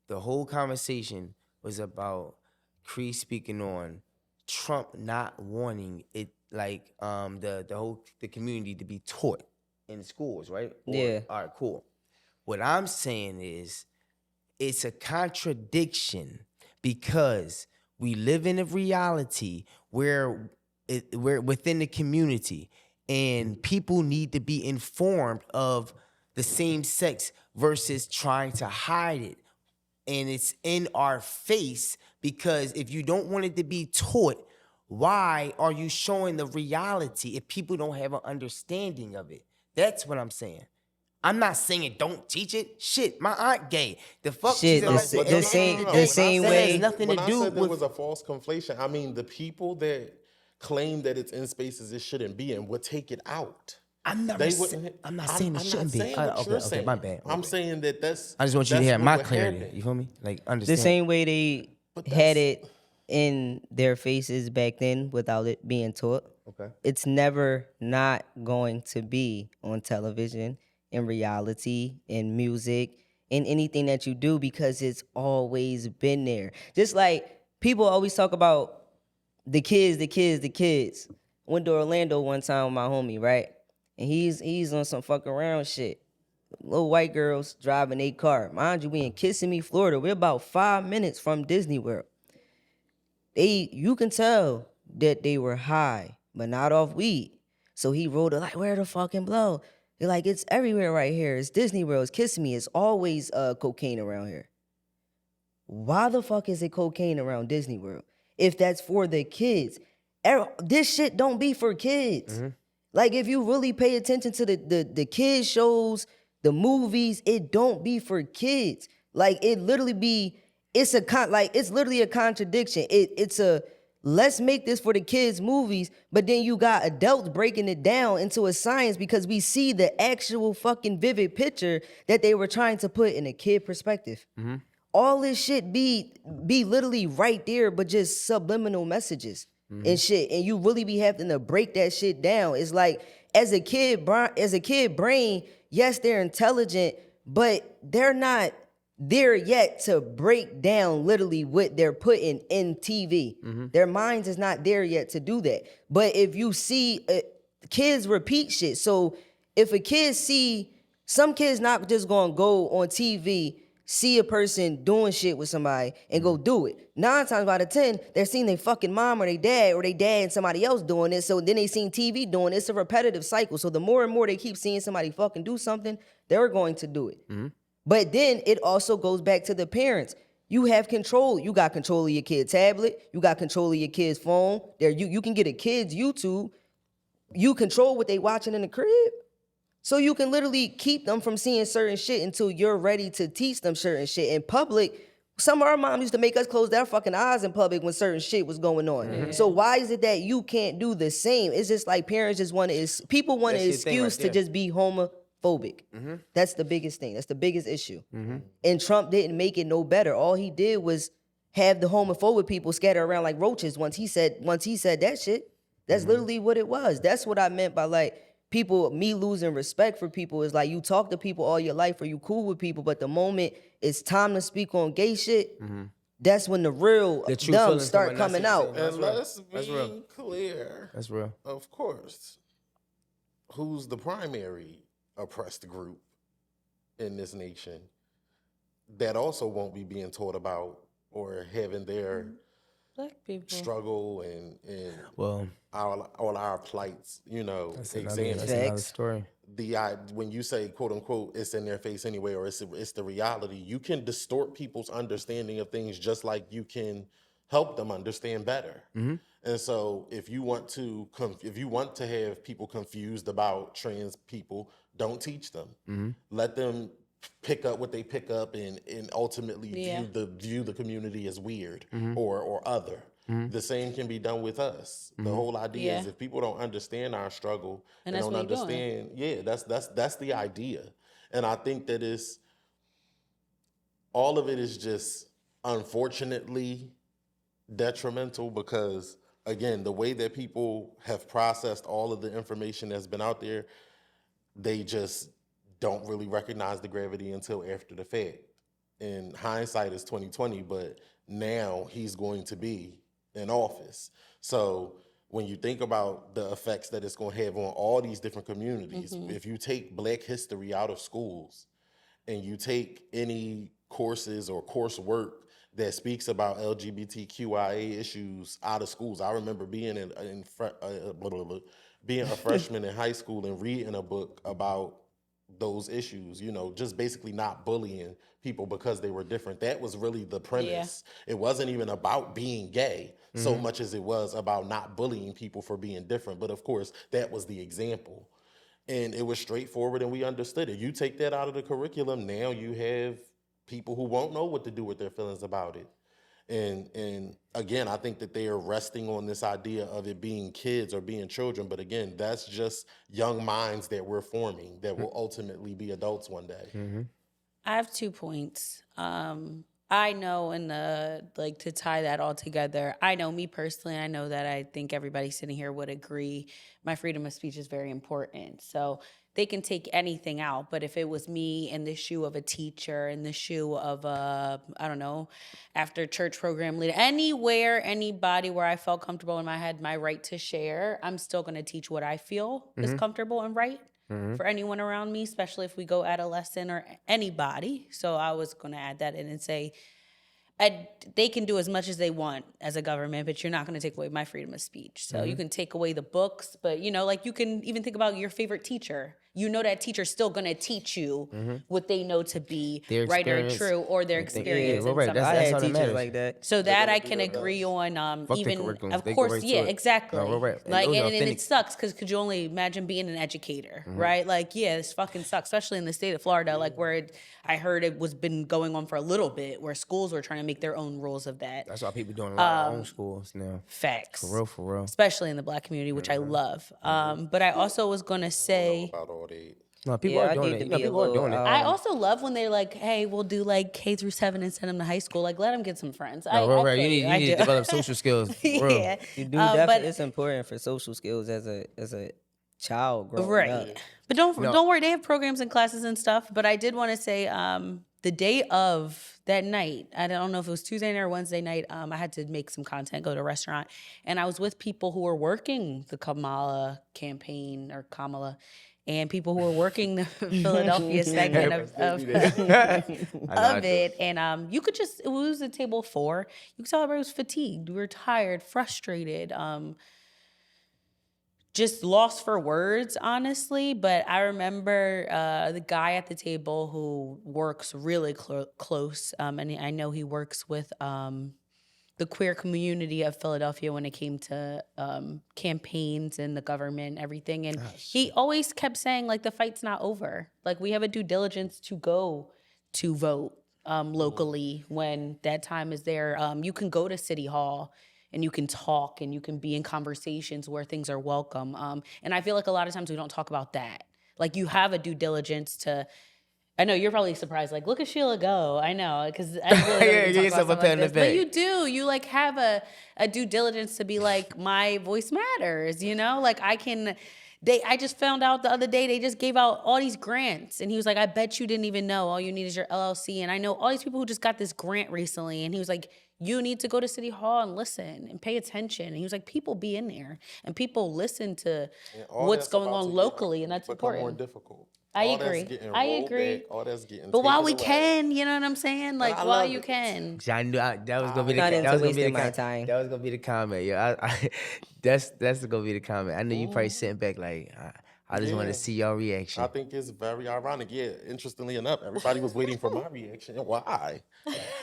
Speaker 2: The whole conversation was about Cree speaking on Trump not wanting it like the community to be taught in schools, right?
Speaker 5: Yeah.
Speaker 2: All right, cool. What I'm saying is it's a contradiction because we live in a reality where we're within the community and people need to be informed of the same sex versus trying to hide it. And it's in our face because if you don't want it to be taught, why are you showing the reality if people don't have an understanding of it? That's what I'm saying. I'm not saying don't teach it. Shit, my aunt gay. The fuck?
Speaker 5: Shit,
Speaker 2: she's
Speaker 5: the
Speaker 2: at end of
Speaker 5: same-
Speaker 2: day,
Speaker 5: the
Speaker 2: that
Speaker 5: same
Speaker 2: has
Speaker 5: way-
Speaker 2: nothing
Speaker 1: When
Speaker 2: to
Speaker 1: I
Speaker 2: do
Speaker 1: said there
Speaker 2: with.
Speaker 1: was a false conflation, I mean the people that claim that it's in spaces it shouldn't be in would take it out.
Speaker 2: I'm not
Speaker 1: They
Speaker 2: saying
Speaker 1: wouldn't.
Speaker 2: I'm not saying it
Speaker 1: I'm
Speaker 2: shouldn't
Speaker 1: not
Speaker 2: be.
Speaker 1: saying what
Speaker 2: Okay,
Speaker 1: you're
Speaker 2: okay,
Speaker 1: saying.
Speaker 2: my bad.
Speaker 1: I'm saying that that's.
Speaker 2: I just want you to
Speaker 1: that's
Speaker 2: hear
Speaker 1: what
Speaker 2: my
Speaker 1: would
Speaker 2: clarity.
Speaker 1: happen.
Speaker 2: You feel me? Like
Speaker 5: The
Speaker 2: understand.
Speaker 5: same way they
Speaker 1: But
Speaker 5: had
Speaker 1: that's-
Speaker 5: it in their faces back then without it being taught.
Speaker 2: Okay.
Speaker 5: It's never not going to be on television, in reality, in music, in anything that you do because it's always been there. Just like people always talk about the kids, the kids, the kids. Went to Orlando one time with my homie, right? And he's on some fuck around shit. Little white girls driving a car. Mind you, we in Kissimmee, Florida. We're about 5 minutes from Disney World. You can tell that they were high, but not off weed. So he wrote it like, where the fucking blow? They're like, it's everywhere right here. It's Disney World, it's Kissimmee. It's always cocaine around here. Why the fuck is it cocaine around Disney World? If that's for the kids. This shit don't be for kids. Like if you really pay attention to the kids shows, the movies, it don't be for kids. Like it literally be, it's literally a contradiction. It's a let's make this for the kids movies, but then you got adults breaking it down into a science because we see the actual fucking vivid picture that they were trying to put in a kid perspective. All this shit be literally right there, but just subliminal messages and shit. And you really be having to break that shit down. It's like as a kid brain, yes, they're intelligent, but they're not there yet to break down literally what they're putting in TV. Their minds is not there yet to do that. But if you see kids repeat shit. So if a kid see, some kids not just gonna go on TV, see a person doing shit with somebody and go do it. 9 times out of 10, they're seeing their fucking mom or their dad and somebody else doing it. So then they seen TV doing it. It's a repetitive cycle. So the more and more they keep seeing somebody fucking do something, they're going to do it. But then it also goes back to the parents. You have control. You got control of your kid's tablet. You got control of your kid's phone. There, you can get a kid's YouTube. You control what they watching in the crib. So you can literally keep them from seeing certain shit until you're ready to teach them certain shit. In public, some of our moms used to make us close their fucking eyes in public when certain shit was going on. So why is it that you can't do the same? It's just like parents just want to, people want an
Speaker 2: That's your thing right
Speaker 5: excuse to
Speaker 2: there.
Speaker 5: just be homophobic. That's the biggest thing. That's the biggest issue. And Trump didn't make it no better. All he did was have the homophobic people scatter around like roaches once he said that shit. That's literally what it was. That's what I meant by like, me losing respect for people is like you talk to people all your life or you cool with people, but the moment it's time to speak on gay shit, that's when the real
Speaker 2: The true
Speaker 5: dumb
Speaker 2: feelings
Speaker 5: start
Speaker 2: come out.
Speaker 5: coming out.
Speaker 1: And let's
Speaker 2: That's
Speaker 1: be
Speaker 2: real.
Speaker 1: clear.
Speaker 2: That's real.
Speaker 1: Of course. Who's the primary oppressed group in this nation that also won't be being taught about or having their
Speaker 3: Black people.
Speaker 1: struggle and
Speaker 2: Well,
Speaker 1: all our plights,
Speaker 2: that's another
Speaker 1: examined.
Speaker 2: story.
Speaker 1: When you say quote unquote it's in their face anyway, or it's the reality, you can distort people's understanding of things just like you can help them understand better. And so if you want to have people confused about trans people, don't teach them. Let them pick up what they pick up and ultimately view the community as weird or other. The same can be done with us. The whole idea is if people don't understand our struggle
Speaker 3: And
Speaker 1: and
Speaker 3: that's
Speaker 1: don't
Speaker 3: what you're doing.
Speaker 1: understand, that's the idea. And I think that all of it is just unfortunately detrimental because again, the way that people have processed all of the information that's been out there, they just don't really recognize the gravity until after the fact. And hindsight is 2020, but now he's going to be in office. So when you think about the effects that it's going to have on all these different communities, if you take Black history out of schools and you take any courses or coursework that speaks about LGBTQIA issues out of schools, I remember being being a freshman in high school and reading a book about those issues, just basically not bullying people because they were different. That was really the premise. It wasn't even about being gay so much as it was about not bullying people for being different. But of course, that was the example. And it was straightforward and we understood it. You take that out of the curriculum, now you have people who won't know what to do with their feelings about it. And again, I think that they are resting on this idea of it being kids or being children. But again, that's just young minds that we're forming that will ultimately be adults one day.
Speaker 3: I have 2 points. I know like to tie that all together, I know me personally, I know that I think everybody sitting here would agree my freedom of speech is very important. So they can take anything out, but if it was me in the shoe of a teacher, in the shoe of a, I don't know, after church program leader, anywhere, anybody where I felt comfortable and I had my right to share, I'm still going to teach what I feel is comfortable and right. For anyone around me, especially if we go adolescent or anybody. So I was going to add that in and say, they can do as much as they want as a government, but you're not going to take away my freedom of speech. So you can take away the books, but like you can even think about your favorite teacher. You know that teacher's still going to teach you what they know to be
Speaker 2: Their
Speaker 3: right or
Speaker 2: experience.
Speaker 3: true, or their
Speaker 2: Yeah,
Speaker 3: experience.
Speaker 2: well,
Speaker 3: in
Speaker 2: right.
Speaker 3: some
Speaker 2: That's
Speaker 5: I
Speaker 3: way.
Speaker 5: had
Speaker 2: all that
Speaker 5: teachers
Speaker 2: matters.
Speaker 5: like that.
Speaker 3: So that I
Speaker 1: do
Speaker 3: can
Speaker 1: their
Speaker 3: agree on.
Speaker 2: Fuck the
Speaker 3: Even
Speaker 2: curriculums.
Speaker 3: of
Speaker 2: They go
Speaker 3: course,
Speaker 2: right to
Speaker 3: yeah,
Speaker 2: it.
Speaker 3: exactly.
Speaker 2: No, right. And
Speaker 3: Like,
Speaker 2: those are
Speaker 3: and it
Speaker 2: authentic.
Speaker 3: sucks because could you only imagine being an educator, right? Like, yeah, this fucking sucks, especially in the state of Florida, like where I heard it was been going on for a little bit, where schools were trying to make their own rules of that.
Speaker 2: That's why people doing a lot of their own schools now.
Speaker 3: Facts.
Speaker 2: For real.
Speaker 3: Especially in the Black community, which I love. But I also was gonna say,
Speaker 1: About all that.
Speaker 2: No, people
Speaker 5: Yeah,
Speaker 2: are
Speaker 5: I
Speaker 2: doing
Speaker 5: need
Speaker 2: it.
Speaker 5: to
Speaker 2: No,
Speaker 5: be a
Speaker 2: people are doing
Speaker 5: little,
Speaker 2: it.
Speaker 3: I also love when they're like, "Hey, we'll do like K-7 and send them to high school. Like, let them get some friends." I
Speaker 2: right.
Speaker 3: feel
Speaker 2: You
Speaker 3: I
Speaker 2: need
Speaker 3: do.
Speaker 2: to develop social skills. For real.
Speaker 3: Yeah,
Speaker 5: You do
Speaker 3: but
Speaker 5: definitely. It's important for social skills as a child growing up.
Speaker 3: right. But don't worry, they have programs and classes and stuff. But I did want to say, the day of that night, I don't know if it was Tuesday night or Wednesday night. I had to make some content, go to a restaurant, and I was with people who were working the Kamala campaign or Kamala, and people who were working the Philadelphia segment of it. And you could just, it was a table of 4. You could tell everybody was fatigued. We were tired, frustrated. Just lost for words, honestly. But I remember the guy at the table who works really close, and I know he works with the queer community of Philadelphia when it came to campaigns and the government, everything. And he always kept saying, like, the fight's not over. Like, we have a due diligence to go to vote locally when that time is there. You can go to City Hall and you can talk and you can be in conversations where things are welcome. And I feel like a lot of times we don't talk about that. Like, you have a due diligence to, I know you're probably surprised, like, look at Sheila go. I know, because I really don't
Speaker 2: Yeah,
Speaker 3: even
Speaker 2: give
Speaker 3: talk
Speaker 2: yourself
Speaker 3: about
Speaker 2: a
Speaker 3: something
Speaker 2: pat in the
Speaker 3: like this. But
Speaker 2: back.
Speaker 3: you do. You like have a due diligence to be like, my voice matters, Like I just found out the other day they just gave out all these grants. And he was like, I bet you didn't even know. All you need is your LLC. And I know all these people who just got this grant recently. And he was like, you need to go to City Hall and listen and pay attention. And he was like, people be in there and people listen to
Speaker 1: And all
Speaker 3: what's
Speaker 1: that's
Speaker 3: going
Speaker 1: about
Speaker 3: on
Speaker 1: to get
Speaker 3: locally. And that's
Speaker 1: become more
Speaker 3: important.
Speaker 1: difficult.
Speaker 3: I
Speaker 1: All that's
Speaker 3: agree.
Speaker 1: getting
Speaker 3: I
Speaker 1: rolled
Speaker 3: agree.
Speaker 1: back, all that's getting
Speaker 3: But while we
Speaker 1: taken away.
Speaker 3: can, you know what I'm saying? Like,
Speaker 1: I
Speaker 3: while
Speaker 1: love
Speaker 3: you
Speaker 1: it.
Speaker 3: can.
Speaker 2: See, I knew that was gonna be the
Speaker 5: Not
Speaker 2: that
Speaker 5: into
Speaker 2: was gonna be the
Speaker 5: wasting my time.
Speaker 2: That was gonna be the comment. Yeah, that's gonna be the comment. I knew you probably sitting back like I just want
Speaker 1: Yeah.
Speaker 2: to see your reaction.
Speaker 1: I think it's very ironic. Yeah, interestingly enough, everybody was waiting for my reaction. Why?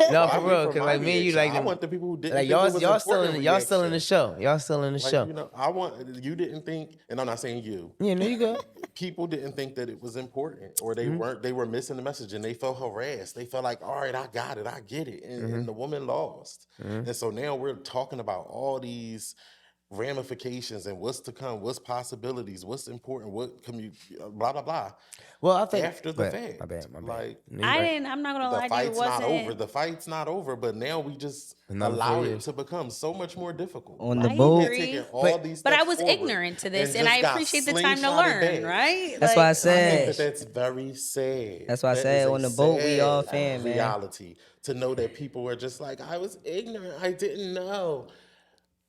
Speaker 2: No,
Speaker 1: Why
Speaker 2: for
Speaker 1: wait
Speaker 2: real,
Speaker 1: for
Speaker 2: cause
Speaker 1: my
Speaker 2: like me and you
Speaker 1: reaction?
Speaker 2: like
Speaker 1: I
Speaker 2: them,
Speaker 1: want the people who didn't
Speaker 2: like
Speaker 1: think it was
Speaker 2: y'all still
Speaker 1: important
Speaker 2: in y'all still in the
Speaker 1: reaction.
Speaker 2: show. Y'all still in the
Speaker 1: Like,
Speaker 2: show.
Speaker 1: I want you didn't think, and I'm not saying you.
Speaker 2: Yeah, no, you go.
Speaker 1: People didn't think that it was important, or they
Speaker 2: Mm-hmm.
Speaker 1: they were missing the message, and they felt harassed. They felt like, all right, I got it, I get it, and,
Speaker 2: Mm-hmm.
Speaker 1: and the woman lost. And so now we're talking about all these ramifications and what's to come, what's possibilities, what's important, what blah blah blah.
Speaker 2: Well, I think
Speaker 1: After the
Speaker 2: Go
Speaker 1: fact,
Speaker 2: ahead. My bad.
Speaker 1: like
Speaker 2: No, you right.
Speaker 3: I'm not gonna
Speaker 1: the
Speaker 3: lie to you, it
Speaker 1: fight's not
Speaker 3: wasn't.
Speaker 1: over. The fight's not over, but now we just
Speaker 2: Another 4
Speaker 1: allowed it
Speaker 2: years.
Speaker 1: to become so much more difficult.
Speaker 5: On the
Speaker 3: I
Speaker 5: boat.
Speaker 3: agree.
Speaker 1: Taking all these
Speaker 3: But I
Speaker 1: steps
Speaker 3: was
Speaker 1: forward
Speaker 3: ignorant to this, and
Speaker 1: just
Speaker 3: I
Speaker 1: got
Speaker 3: appreciate the time to
Speaker 1: slingshotted
Speaker 3: learn,
Speaker 1: back.
Speaker 3: right?
Speaker 5: That's why I
Speaker 1: I think
Speaker 5: said.
Speaker 1: that's very sad.
Speaker 5: That's why I
Speaker 1: That
Speaker 5: said
Speaker 1: is a
Speaker 5: on the boat, we all
Speaker 1: sad
Speaker 5: fan, man.
Speaker 1: reality to know that people were just like, I was ignorant, I didn't know.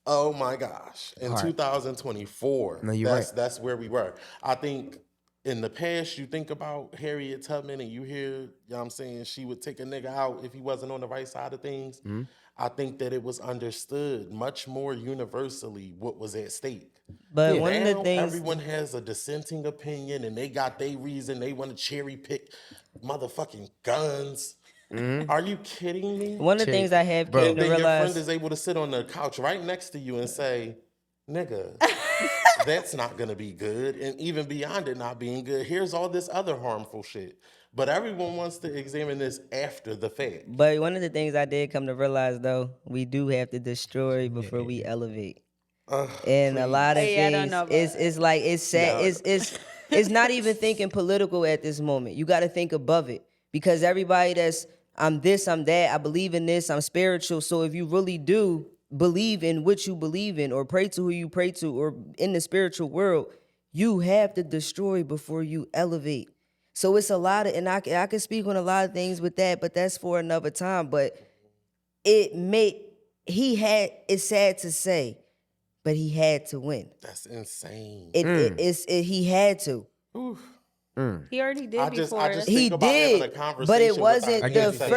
Speaker 1: Oh my gosh! In 2024,
Speaker 2: No, you're right.
Speaker 1: that's where we were. I think in the past, you think about Harriet Tubman, and you hear, you know what I'm saying, she would take a nigga out if he wasn't on the right side of things.
Speaker 2: Mm-hmm.
Speaker 1: I think that it was understood much more universally what was at stake.
Speaker 5: But one of the
Speaker 1: Now,
Speaker 5: things,
Speaker 1: everyone has a dissenting opinion, and they got their reason. They want to cherry pick motherfucking guns. Are you kidding me?
Speaker 5: one of the things I have
Speaker 2: Bro.
Speaker 5: came
Speaker 1: And
Speaker 5: to
Speaker 1: then your friend
Speaker 5: realize.
Speaker 1: is able to sit on the couch right next to you and say, nigga, that's not gonna be good. And even beyond it not being good, here's all this other harmful shit. But everyone wants to examine this after the fact.
Speaker 5: But one of the things I did come to realize, though, we do have to destroy before we elevate. And a lot of
Speaker 3: Hey, I don't
Speaker 5: things,
Speaker 3: know about
Speaker 5: it's like it's sad.
Speaker 1: No.
Speaker 5: It's not even thinking political at this moment. You got to think above it because everybody that's
Speaker 6: I'm this, I'm that, I believe in this, I'm spiritual. So if you really do believe in what you believe in or pray to who you pray to or in the spiritual world, you have to destroy before you elevate. So it's a lot of, and I can speak on a lot of things with that, but that's for another time. But it's sad to say, but he had to win.
Speaker 1: That's insane.
Speaker 6: He had to.
Speaker 3: He already did
Speaker 1: I
Speaker 3: before.
Speaker 1: just
Speaker 6: He
Speaker 1: think about having a
Speaker 6: did,
Speaker 1: conversation.
Speaker 6: but it
Speaker 1: with
Speaker 6: wasn't
Speaker 1: our
Speaker 6: the
Speaker 1: ancestors.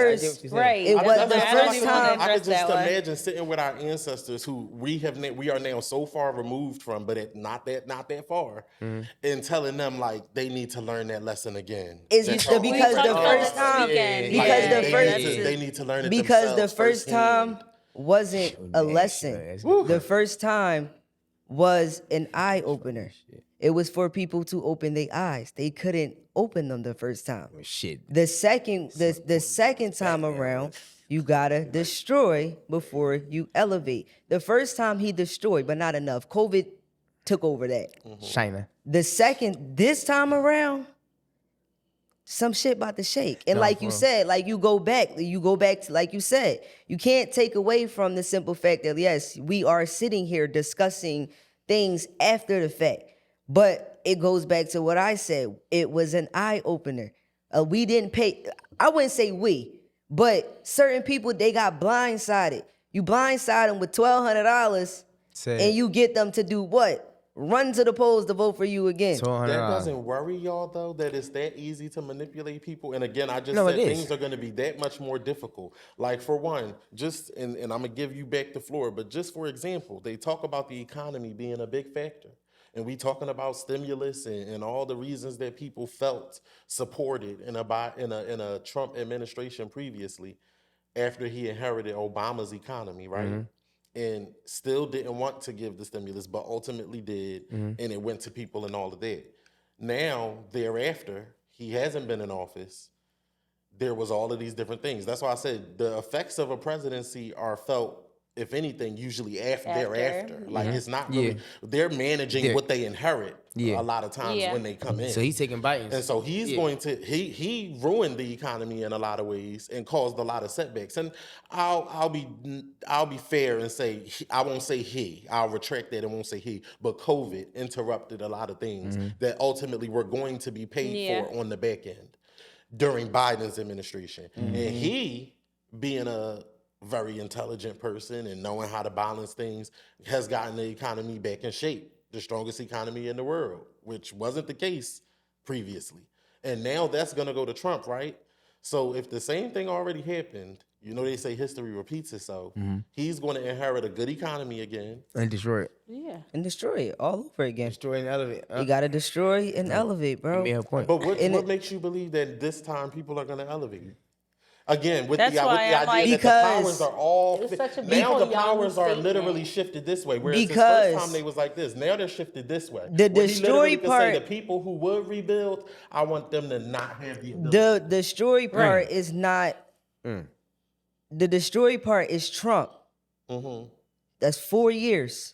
Speaker 6: first.
Speaker 3: Right.
Speaker 6: It
Speaker 3: That's
Speaker 6: wasn't
Speaker 3: what
Speaker 6: the
Speaker 3: I don't
Speaker 6: first
Speaker 3: even wanna
Speaker 6: time.
Speaker 1: I
Speaker 3: address
Speaker 1: could just
Speaker 3: that one.
Speaker 1: imagine sitting with our ancestors who we are now so far removed from, but not that far, and telling them like they need to learn that lesson again.
Speaker 6: It's
Speaker 1: That's
Speaker 6: because
Speaker 1: how-
Speaker 3: We
Speaker 6: the
Speaker 3: talked about
Speaker 6: first
Speaker 3: that
Speaker 6: time,
Speaker 3: this weekend.
Speaker 6: because
Speaker 3: Yeah,
Speaker 6: the
Speaker 1: they
Speaker 6: first,
Speaker 1: need to, they need to learn it
Speaker 6: because the
Speaker 1: themselves
Speaker 6: first time
Speaker 1: firsthand.
Speaker 6: wasn't a lesson.
Speaker 2: that's good.
Speaker 6: The first time was an eye opener. It was for people to open their eyes. They couldn't open them the first time.
Speaker 2: Shit.
Speaker 6: The second time around, you gotta destroy before you elevate. The first time he destroyed, but not enough. COVID took over that.
Speaker 2: China.
Speaker 6: This time around, some shit about to shake. And
Speaker 2: No,
Speaker 6: like you
Speaker 2: for real.
Speaker 6: said, like you go back to, like you said, you can't take away from the simple fact that yes, we are sitting here discussing things after the fact. But it goes back to what I said. It was an eye opener. We didn't pay, I wouldn't say we, but certain people, they got blindsided. You blindside them with $1,200
Speaker 2: Sad.
Speaker 6: and you get them to do what? Run to the polls to vote for you again.
Speaker 2: $1,200.
Speaker 1: That doesn't worry y'all though, that it's that easy to manipulate people. And again, I just
Speaker 2: No,
Speaker 1: said
Speaker 2: it is.
Speaker 1: things are going to be that much more difficult. Like for one, and I'm gonna give you back the floor, but just for example, they talk about the economy being a big factor. And we talking about stimulus and all the reasons that people felt supported in a Trump administration previously, after he inherited Obama's economy, right? And still didn't want to give the stimulus, but ultimately did, and it went to people and all of that. Now, thereafter, he hasn't been in office. There was all of these different things. That's why I said the effects of a presidency are felt, if anything, usually thereafter. Like it's not really, they're managing what they inherit a lot of times when they come in.
Speaker 2: So he's taking Biden's.
Speaker 1: And so he's going to he ruined the economy in a lot of ways and caused a lot of setbacks. And I'll be fair and say I won't say he. I'll retract that and won't say he. But COVID interrupted a lot of things that ultimately were going to be paid for on the back end during Biden's administration. And he, being a very intelligent person and knowing how to balance things, has gotten the economy back in shape. The strongest economy in the world, which wasn't the case previously. And now that's going to go to Trump, right? So if the same thing already happened, you know they say history repeats itself, he's going to inherit a good economy again.
Speaker 2: And destroy it.
Speaker 3: Yeah.
Speaker 6: And destroy it all over again.
Speaker 2: Destroy and elevate.
Speaker 6: You gotta destroy and elevate, bro.
Speaker 2: Made her point.
Speaker 1: But what makes you believe that this time people are going to elevate? Again, with
Speaker 3: That's
Speaker 1: the
Speaker 3: why
Speaker 1: idea
Speaker 3: I'm like-
Speaker 1: that the
Speaker 6: Because
Speaker 1: powers are all
Speaker 4: it's such a
Speaker 1: now the
Speaker 4: big
Speaker 1: powers
Speaker 4: young
Speaker 1: are
Speaker 4: statement.
Speaker 1: literally shifted this way. Whereas the
Speaker 6: Because
Speaker 1: first time they was like this, now they're shifted this way.
Speaker 6: the
Speaker 1: Where he
Speaker 6: destroy
Speaker 1: literally could say
Speaker 6: part-
Speaker 1: the people who would rebuild, I want them to not have the ability.
Speaker 6: The destroy part is not. The destroy part is Trump. That's 4 years.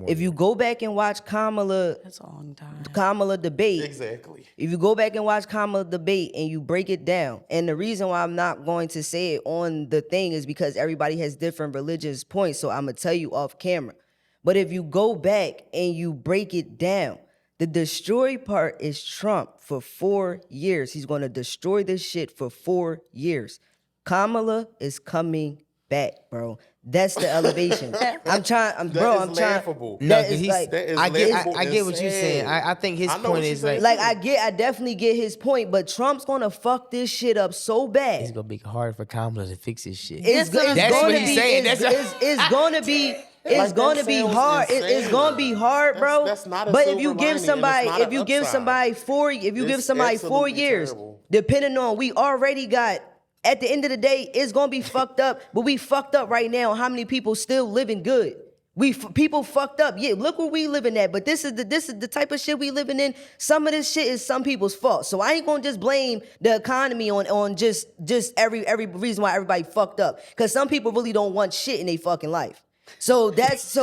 Speaker 6: If you go back and watch
Speaker 3: That's a long time.
Speaker 6: Kamala debate,
Speaker 1: Exactly.
Speaker 6: if you go back and watch Kamala debate and you break it down, and the reason why I'm not going to say it on the thing is because everybody has different religious points, so I'm gonna tell you off camera. But if you go back and you break it down, the destroy part is Trump for 4 years. He's gonna destroy this shit for 4 years. Kamala is coming back, bro. That's the elevation. I'm trying. I'm trying.
Speaker 1: laughable.
Speaker 2: No,
Speaker 6: That
Speaker 2: because
Speaker 6: is
Speaker 2: he's.
Speaker 6: like-
Speaker 1: That is
Speaker 2: I get.
Speaker 1: laughable
Speaker 2: I get
Speaker 1: and
Speaker 2: what you're saying.
Speaker 1: sad.
Speaker 2: I think his
Speaker 1: I know
Speaker 2: point
Speaker 1: what
Speaker 2: is
Speaker 1: you're
Speaker 2: like.
Speaker 1: saying.
Speaker 6: I definitely get his point, but Trump's gonna fuck this shit up so
Speaker 2: It's
Speaker 6: bad.
Speaker 2: gonna be hard for Kamala to fix his shit.
Speaker 6: It's
Speaker 2: That's
Speaker 6: gonna
Speaker 2: what he's
Speaker 6: be.
Speaker 2: saying.
Speaker 6: It's,
Speaker 2: That's-
Speaker 6: it's gonna be. It's
Speaker 1: Like,
Speaker 6: gonna
Speaker 1: that
Speaker 6: be
Speaker 1: sounds
Speaker 6: hard. It's
Speaker 1: insane.
Speaker 6: gonna be hard, bro.
Speaker 1: That's not a
Speaker 6: but if
Speaker 1: silver
Speaker 6: you
Speaker 1: lining,
Speaker 6: give
Speaker 1: and it's
Speaker 6: somebody,
Speaker 1: not
Speaker 6: if
Speaker 1: an
Speaker 6: you give
Speaker 1: upside.
Speaker 6: somebody
Speaker 1: It's
Speaker 6: four
Speaker 1: absolutely
Speaker 6: years,
Speaker 1: terrible.
Speaker 6: depending on we already got. At the end of the day, it's gonna be fucked up. But we fucked up right now. How many people still living good? People fucked up. Yeah, look where we living at. But this is the type of shit we living in. Some of this shit is some people's fault. So I ain't gonna just blame the economy on just every reason why everybody fucked up. Cause some people really don't want shit in their fucking life. So that's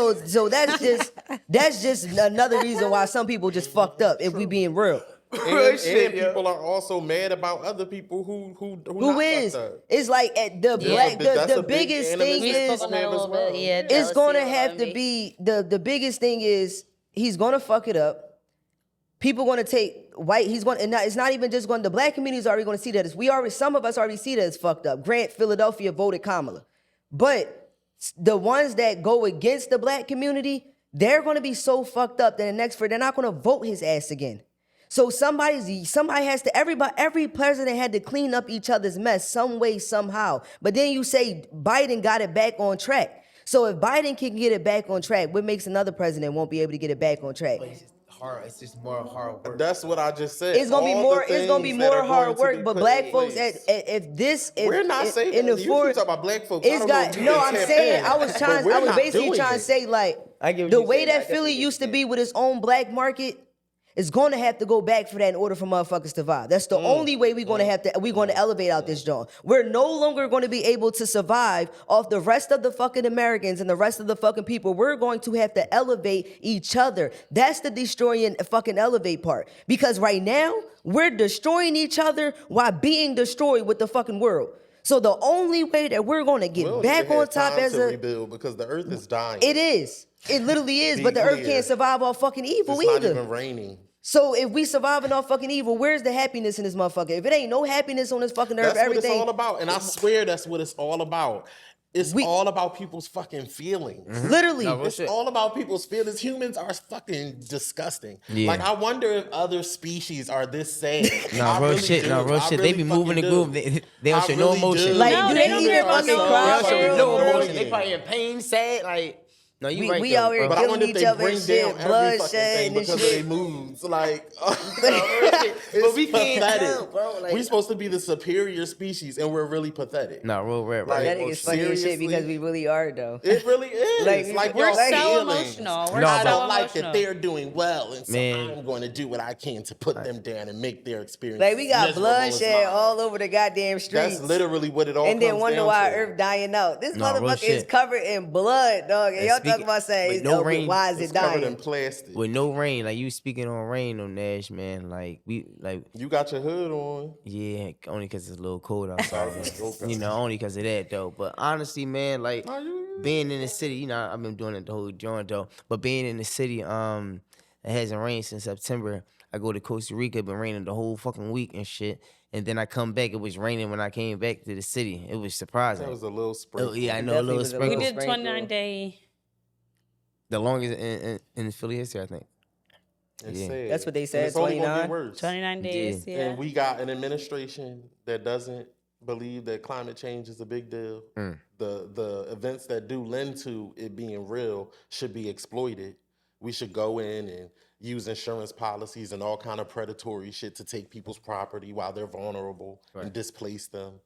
Speaker 6: just another reason why some people just fucked up. If we being real.
Speaker 1: And
Speaker 2: shit, yo.
Speaker 1: people are also mad about other people who
Speaker 6: Who
Speaker 1: not
Speaker 6: is?
Speaker 1: fucked up.
Speaker 6: It's like at the black.
Speaker 1: That's
Speaker 6: The
Speaker 1: a big
Speaker 6: biggest
Speaker 1: animus
Speaker 6: thing
Speaker 3: We
Speaker 1: in
Speaker 6: is
Speaker 3: spoke on that a
Speaker 1: Islam
Speaker 3: little
Speaker 1: as well.
Speaker 3: bit. Yeah,
Speaker 6: it's
Speaker 3: jealousy
Speaker 6: gonna
Speaker 3: or
Speaker 6: have to
Speaker 3: envy.
Speaker 6: be the biggest thing is he's gonna fuck it up. People gonna take white. He's going, and it's not even just going. The black community is already going to see that as some of us already see that as fucked up. Grant, Philadelphia voted Kamala, but the ones that go against the black community, they're going to be so fucked up that they're not going to vote his ass again. So somebody has to, every president had to clean up each other's mess some way, somehow. But then you say Biden got it back on track. So if Biden can get it back on track, what makes another president won't be able to get it back on track?
Speaker 2: It's just more hard work.
Speaker 1: That's what I just said.
Speaker 6: It's gonna be
Speaker 1: All
Speaker 6: more.
Speaker 1: the
Speaker 6: It's gonna be
Speaker 1: things that
Speaker 6: more
Speaker 1: are
Speaker 6: hard
Speaker 1: going to
Speaker 6: work.
Speaker 1: be
Speaker 6: But
Speaker 1: put
Speaker 6: black
Speaker 1: in
Speaker 6: folks,
Speaker 1: place.
Speaker 6: we're
Speaker 1: not saying
Speaker 6: in
Speaker 1: that.
Speaker 6: the
Speaker 1: You
Speaker 6: four.
Speaker 1: keep talking about black folks. I
Speaker 6: It's
Speaker 1: don't know
Speaker 6: got
Speaker 1: if you
Speaker 6: no.
Speaker 1: can
Speaker 6: I'm
Speaker 1: tap
Speaker 6: saying
Speaker 1: in,
Speaker 6: I was
Speaker 1: but we're not
Speaker 6: basically
Speaker 1: doing
Speaker 6: trying to
Speaker 1: it.
Speaker 6: say like
Speaker 2: I get what
Speaker 6: the
Speaker 2: you're
Speaker 6: way
Speaker 2: saying. I
Speaker 6: that
Speaker 2: definitely
Speaker 6: Philly
Speaker 2: get what
Speaker 6: used to
Speaker 2: you're
Speaker 6: be with its own black market. It's going to have to go back for that in order for motherfuckers to survive. That's the only way we're going to elevate out this joint. We're no longer going to be able to survive off the rest of the fucking Americans and the rest of the fucking people. We're going to have to elevate each other. That's the destroying fucking elevate part. Because right now, we're destroying each other while being destroyed with the fucking world. So the only way that we're going to get
Speaker 1: We don't
Speaker 6: back
Speaker 1: even
Speaker 6: on
Speaker 1: have
Speaker 6: top
Speaker 1: time
Speaker 6: as
Speaker 1: to
Speaker 6: a
Speaker 1: rebuild because the earth is dying.
Speaker 6: it is. It literally is,
Speaker 1: Be
Speaker 6: but the earth
Speaker 1: clear.
Speaker 6: can't survive off fucking evil
Speaker 1: It's not
Speaker 6: either.
Speaker 1: even raining.
Speaker 6: So if we surviving off fucking evil, where's the happiness in this motherfucker? If it ain't no happiness on this fucking earth,
Speaker 1: That's what
Speaker 6: everything.
Speaker 1: it's all about. And I swear that's what it's all about. It's all about people's fucking feelings.
Speaker 6: Literally.
Speaker 2: No, real
Speaker 1: It's
Speaker 2: shit.
Speaker 1: all about people's feelings. Humans are fucking disgusting.
Speaker 2: Yeah.
Speaker 1: Like, I wonder if other species are this sad.
Speaker 2: Nah,
Speaker 1: I
Speaker 2: real
Speaker 1: really
Speaker 2: shit.
Speaker 1: do.
Speaker 2: Nah, real
Speaker 1: I
Speaker 2: shit.
Speaker 1: really
Speaker 2: They be moving the
Speaker 1: fucking
Speaker 2: groove.
Speaker 1: do.
Speaker 2: They don't
Speaker 1: I
Speaker 2: show no
Speaker 1: really
Speaker 2: emotion.
Speaker 1: do.
Speaker 6: Like,
Speaker 3: No,
Speaker 6: do
Speaker 3: they
Speaker 6: they
Speaker 3: don't
Speaker 6: even
Speaker 3: care about
Speaker 6: fucking
Speaker 3: no
Speaker 6: cry
Speaker 2: They
Speaker 6: for
Speaker 2: don't
Speaker 6: real,
Speaker 2: show
Speaker 6: for
Speaker 2: no
Speaker 6: real?
Speaker 2: emotion. They probably in pain, sad. Like, no, you right
Speaker 6: we
Speaker 2: though,
Speaker 6: out here
Speaker 2: bro.
Speaker 1: But I
Speaker 6: killing
Speaker 1: wonder if
Speaker 6: each
Speaker 1: they
Speaker 6: other
Speaker 1: bring
Speaker 6: and shit,
Speaker 1: down every
Speaker 6: bloodshed
Speaker 1: fucking thing
Speaker 6: and
Speaker 1: because of
Speaker 6: shit.
Speaker 1: their moves. Like,
Speaker 2: But
Speaker 1: it's
Speaker 2: we can't
Speaker 1: pathetic.
Speaker 2: tell, bro. Like,
Speaker 1: We're supposed to be the superior species, and we're really pathetic.
Speaker 2: nah, real rap.
Speaker 1: Like,
Speaker 6: That nigga's funny as shit because
Speaker 1: seriously?
Speaker 6: we really are though.
Speaker 1: It really is. Like,
Speaker 3: We're
Speaker 1: y'all
Speaker 3: so
Speaker 1: feelings.
Speaker 3: emotional. We're
Speaker 2: No,
Speaker 1: I
Speaker 3: so
Speaker 1: don't like
Speaker 3: emotional.
Speaker 1: that they're doing well, and so
Speaker 2: Man.
Speaker 1: I'm going to do what I can to put them down and make their experience
Speaker 6: Like we got
Speaker 1: miserable as
Speaker 6: bloodshed
Speaker 1: mine.
Speaker 6: all over the goddamn streets.
Speaker 1: That's literally what it all
Speaker 6: and then
Speaker 1: comes
Speaker 6: wonder
Speaker 1: down
Speaker 6: why
Speaker 1: to.
Speaker 6: Earth dying out. This
Speaker 2: Nah, real
Speaker 6: motherfucker is
Speaker 2: shit.
Speaker 6: covered in blood, dog. And
Speaker 2: And
Speaker 6: y'all
Speaker 2: speaking-
Speaker 6: talking about saying,
Speaker 2: with no rain,
Speaker 6: why is
Speaker 1: It's
Speaker 6: it
Speaker 1: covered
Speaker 6: dying?
Speaker 1: in plastic.
Speaker 2: With no rain, like you speaking on rain on Nash, man. Like
Speaker 1: You got your hood on.
Speaker 2: yeah, only because it's a little cold outside.
Speaker 1: Okay.
Speaker 2: You know, only because of that though. But honestly, man, like
Speaker 1: Nah, you-
Speaker 2: being in the city, you know, I've been doing it the whole joint though. But being in the city, it hasn't rained since September. I go to Costa Rica, it been raining the whole fucking week and shit. And then I come back, it was raining when I came back to the city. It was surprising.
Speaker 1: That was a little sprinkle.
Speaker 2: Oh, yeah, I know, a
Speaker 6: Definitely
Speaker 2: little
Speaker 6: was a
Speaker 3: We
Speaker 2: sprinkle.
Speaker 6: little
Speaker 3: did 29-day.
Speaker 2: The longest in Philly history, I think.
Speaker 1: It's
Speaker 2: Yeah.
Speaker 1: sad.
Speaker 6: That's what they
Speaker 1: And
Speaker 6: said,
Speaker 1: It's only gonna
Speaker 6: 29?
Speaker 1: get worse.
Speaker 3: 29 days, yeah.
Speaker 1: And we got an administration that doesn't believe that climate change is a big deal. The events that do lend to it being real should be exploited. We should go in and use insurance policies and all kind of predatory shit to take people's property while they're vulnerable and displace them.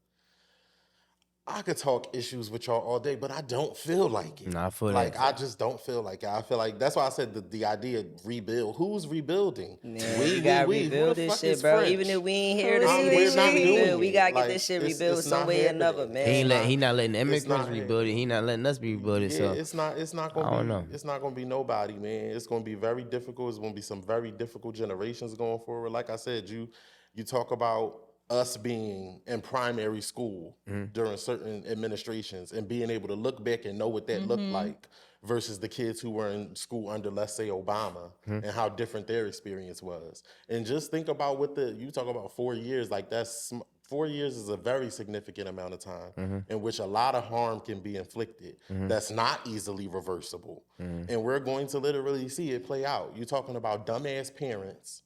Speaker 1: I could talk issues with y'all all day, but I don't feel like it.
Speaker 2: Nah, I feel
Speaker 1: like
Speaker 2: that.
Speaker 1: I just don't feel like it. I feel like that's why I said the idea of rebuild. Who's rebuilding?
Speaker 6: Man, we gotta
Speaker 1: Who
Speaker 6: rebuild
Speaker 1: the
Speaker 6: this
Speaker 1: fuck
Speaker 6: shit,
Speaker 1: is
Speaker 6: bro.
Speaker 1: French?
Speaker 6: Even if we ain't here to
Speaker 1: We're
Speaker 6: see this
Speaker 1: not
Speaker 6: shit
Speaker 1: doing
Speaker 6: rebuild, we
Speaker 1: it.
Speaker 6: gotta get
Speaker 1: Like,
Speaker 6: this shit
Speaker 1: it's
Speaker 6: rebuilt
Speaker 1: not
Speaker 6: some way or another,
Speaker 1: happening.
Speaker 6: man.
Speaker 2: He not letting the
Speaker 1: It's
Speaker 2: immigrants
Speaker 1: not
Speaker 2: rebuild it. He not letting us rebuild it.
Speaker 1: Yeah,
Speaker 2: So
Speaker 1: it's not
Speaker 2: I
Speaker 1: gonna
Speaker 2: don't
Speaker 1: be
Speaker 2: know.
Speaker 1: it's not gonna be nobody, man. It's gonna be very difficult. It's gonna be some very difficult generations going forward. Like I said, you talk about us being in primary school during certain administrations and being able to look back and know what that looked like versus the kids who were in school under, let's say, Obama and how different their experience was. And just think about you talk about 4 years, like 4 years is a very significant amount of time in which a lot of harm can be inflicted that's not easily reversible. And we're going to literally see it play out. You're talking about dumbass parents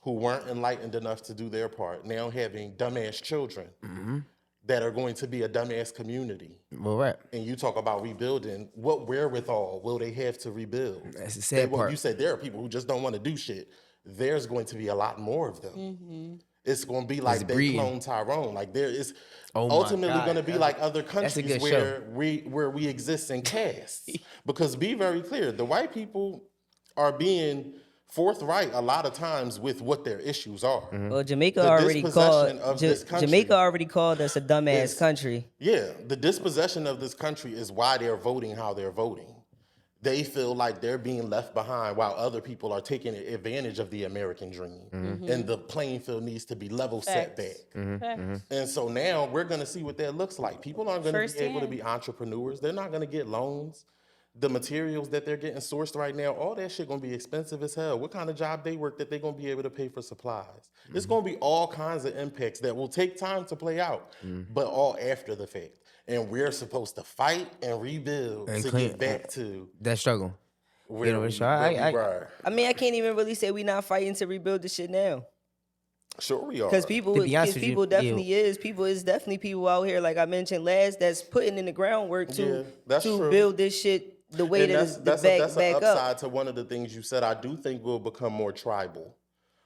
Speaker 1: who weren't enlightened enough to do their part, now having dumbass children that are going to be a dumbass community.
Speaker 2: well, right.
Speaker 1: And you talk about rebuilding, what wherewithal will they have to rebuild?
Speaker 2: That's the sad part.
Speaker 1: You said there are people who just don't want to do shit. There's going to be a lot more of them. It's going to be like they
Speaker 2: breeding.
Speaker 1: clone Tyrone. Like there is
Speaker 2: Oh my
Speaker 1: ultimately
Speaker 2: God,
Speaker 1: going to be
Speaker 2: that's-
Speaker 1: like other
Speaker 2: that's a
Speaker 1: countries
Speaker 2: good
Speaker 1: where we exist in castes. Because be very clear, the white people are being forthright a lot of times with what their issues are.
Speaker 6: Well, Jamaica
Speaker 1: The
Speaker 6: already
Speaker 1: dispossession
Speaker 6: called
Speaker 1: of this country
Speaker 6: Jamaica already called us a dumbass
Speaker 1: is-
Speaker 6: country.
Speaker 1: Yeah, the dispossession of this country is why they're voting how they're voting. they feel like they're being left behind while other people are taking advantage of the American dream. And the playing field needs to be level set back.
Speaker 3: Facts. Facts.
Speaker 1: And so now we're going to see what that looks like. People aren't going to be able to
Speaker 3: Firsthand.
Speaker 1: be entrepreneurs. They're not going to get loans. The materials that they're getting sourced right now, all that shit going to be expensive as hell. What kind of job they work that they're going to be able to pay for supplies? It's going to be all kinds of impacts that will take time to play out, but all after the fact. And we're supposed to fight and rebuild
Speaker 2: And
Speaker 1: to
Speaker 2: clean-
Speaker 1: get back to
Speaker 2: That struggle.
Speaker 1: where,
Speaker 2: know,
Speaker 1: we,
Speaker 2: so
Speaker 1: where we
Speaker 2: I-
Speaker 1: were.
Speaker 6: I mean, I can't even really say we not fighting to rebuild the shit now.
Speaker 1: Sure we are.
Speaker 6: Because people,
Speaker 2: To be honest with you,
Speaker 6: people definitely is. People is definitely people out here, like I mentioned last, that's putting in the groundwork
Speaker 1: Yeah,
Speaker 6: to
Speaker 1: that's true.
Speaker 6: build this shit the way
Speaker 1: And
Speaker 6: that it's the back
Speaker 1: an
Speaker 6: up.
Speaker 1: upside to one of the things you said. I do think we'll become more tribal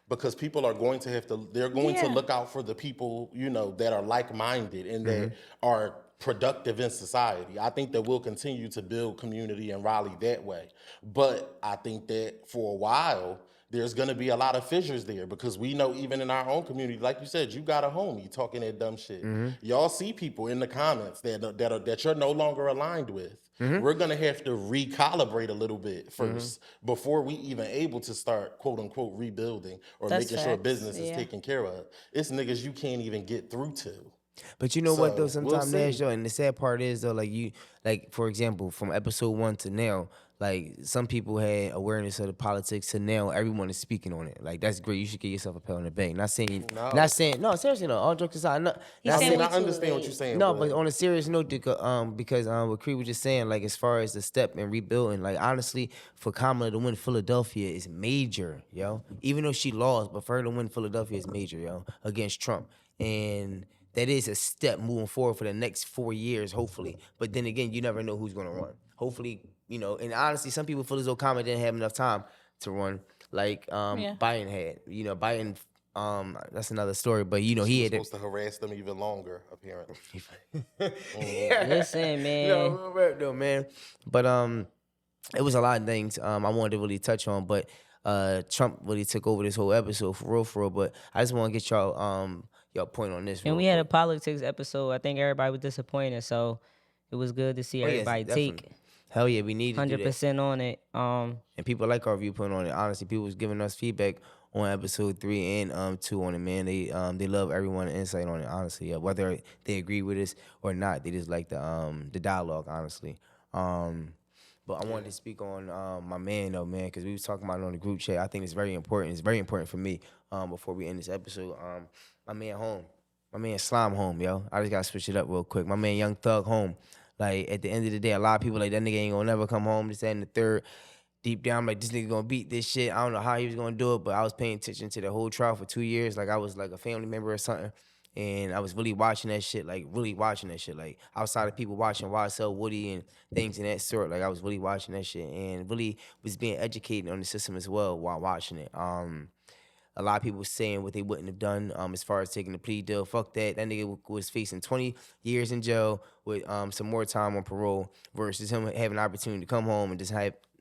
Speaker 1: because people are going to have to, they're going to
Speaker 3: Yeah.
Speaker 1: look out for the people, you know, that are like-minded and that are productive in society. I think that we'll continue to build community and rally that way. But I think that for a while, there's going to be a lot of fissures there because we know even in our own community, like you said, you got a homie talking that dumb shit. Y'all see people in the comments that you're no longer aligned with. We're going to have to recalibrate a little bit first before we even able to start quote unquote rebuilding or
Speaker 3: That's
Speaker 1: making sure
Speaker 3: facts,
Speaker 1: business is
Speaker 3: yeah.
Speaker 1: taken care of. It's niggas you can't even get through to.
Speaker 2: But you know what though?
Speaker 1: So, we'll
Speaker 2: Sometimes Nash,
Speaker 1: see.
Speaker 2: though, and the sad part is though, like for example, from episode 1 to now, like some people had awareness of the politics to now everyone is speaking on it. Like that's great. You should get yourself a pat on the back. Not saying, no, seriously, no. All jokes aside,
Speaker 3: He's
Speaker 1: I
Speaker 3: saying
Speaker 1: mean,
Speaker 3: we
Speaker 1: I
Speaker 3: too
Speaker 1: understand what
Speaker 3: late.
Speaker 1: you're saying.
Speaker 2: no, but on a serious note, because what Cree was just saying, like as far as the step in rebuilding, like honestly, for Kamala to win Philadelphia is major, yo. Even though she lost, but for her to win Philadelphia is major, yo, against Trump, and that is a step moving forward for the next 4 years, hopefully. But then again, you never know who's gonna run. Hopefully, you know, and honestly, some people feel as though Kamala didn't have enough time to run, like
Speaker 3: Yeah.
Speaker 2: Biden had. You know, Biden. That's another story, but you know,
Speaker 1: She
Speaker 2: he
Speaker 1: was
Speaker 2: had.
Speaker 1: supposed to harass them even longer, apparently.
Speaker 5: Listen, man.
Speaker 2: No, real rap though, man. But it was a lot of things I wanted to really touch on, but Trump really took over this whole episode for real. But I just want to get y'all point on this.
Speaker 5: And
Speaker 2: real
Speaker 5: we had a
Speaker 2: quick.
Speaker 5: politics episode. I think everybody was disappointed, so it was good to see
Speaker 2: Oh, yes,
Speaker 5: everybody
Speaker 2: definitely.
Speaker 5: take
Speaker 2: Hell yeah, we need to do that.
Speaker 5: 100% on it.
Speaker 2: And people like our viewpoint on it. Honestly, people was giving us feedback on episode 3 and 2 on it, man. They love everyone's insight on it, honestly. Yeah, whether they agree with us or not, they just like the dialogue, honestly. But I wanted to speak on my man though, man, because we was talking about it on the group chat. I think it's very important. It's very important for me. Before we end this episode, my man home, my man Slime home, yo. I just gotta switch it up real quick. My man Young Thug home. Like at the end of the day, a lot of people like that nigga ain't gonna never come home. This, that, and the third. Deep down, I'm like, this nigga gonna beat this shit. I don't know how he was gonna do it, but I was paying attention to the whole trial for 2 years. Like I was like a family member or something. And I was really watching that shit, like really watching that shit. Like outside of people watching YSL, Woody and things in that sort. Like I was really watching that shit and really was being educated on the system as well while watching it. A lot of people were saying what they wouldn't have done as far as taking the plea deal. Fuck that. That nigga was facing 20 years in jail with some more time on parole versus him having an opportunity to come home and just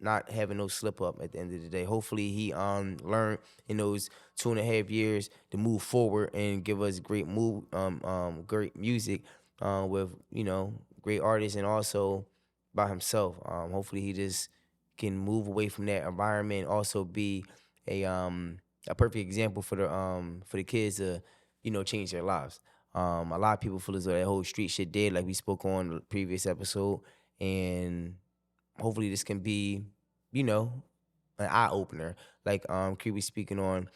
Speaker 2: not having no slip up at the end of the day. Hopefully he learned in those 2.5 years to move forward and give us great great music with, you know, great artists and also by himself. Hopefully he just can move away from that environment and also be a perfect example for the kids to, you know, change their lives. A lot of people feel as though that whole street shit dead, like we spoke on the previous episode, and hopefully this can be, you know, an eye opener, like Cree was speaking on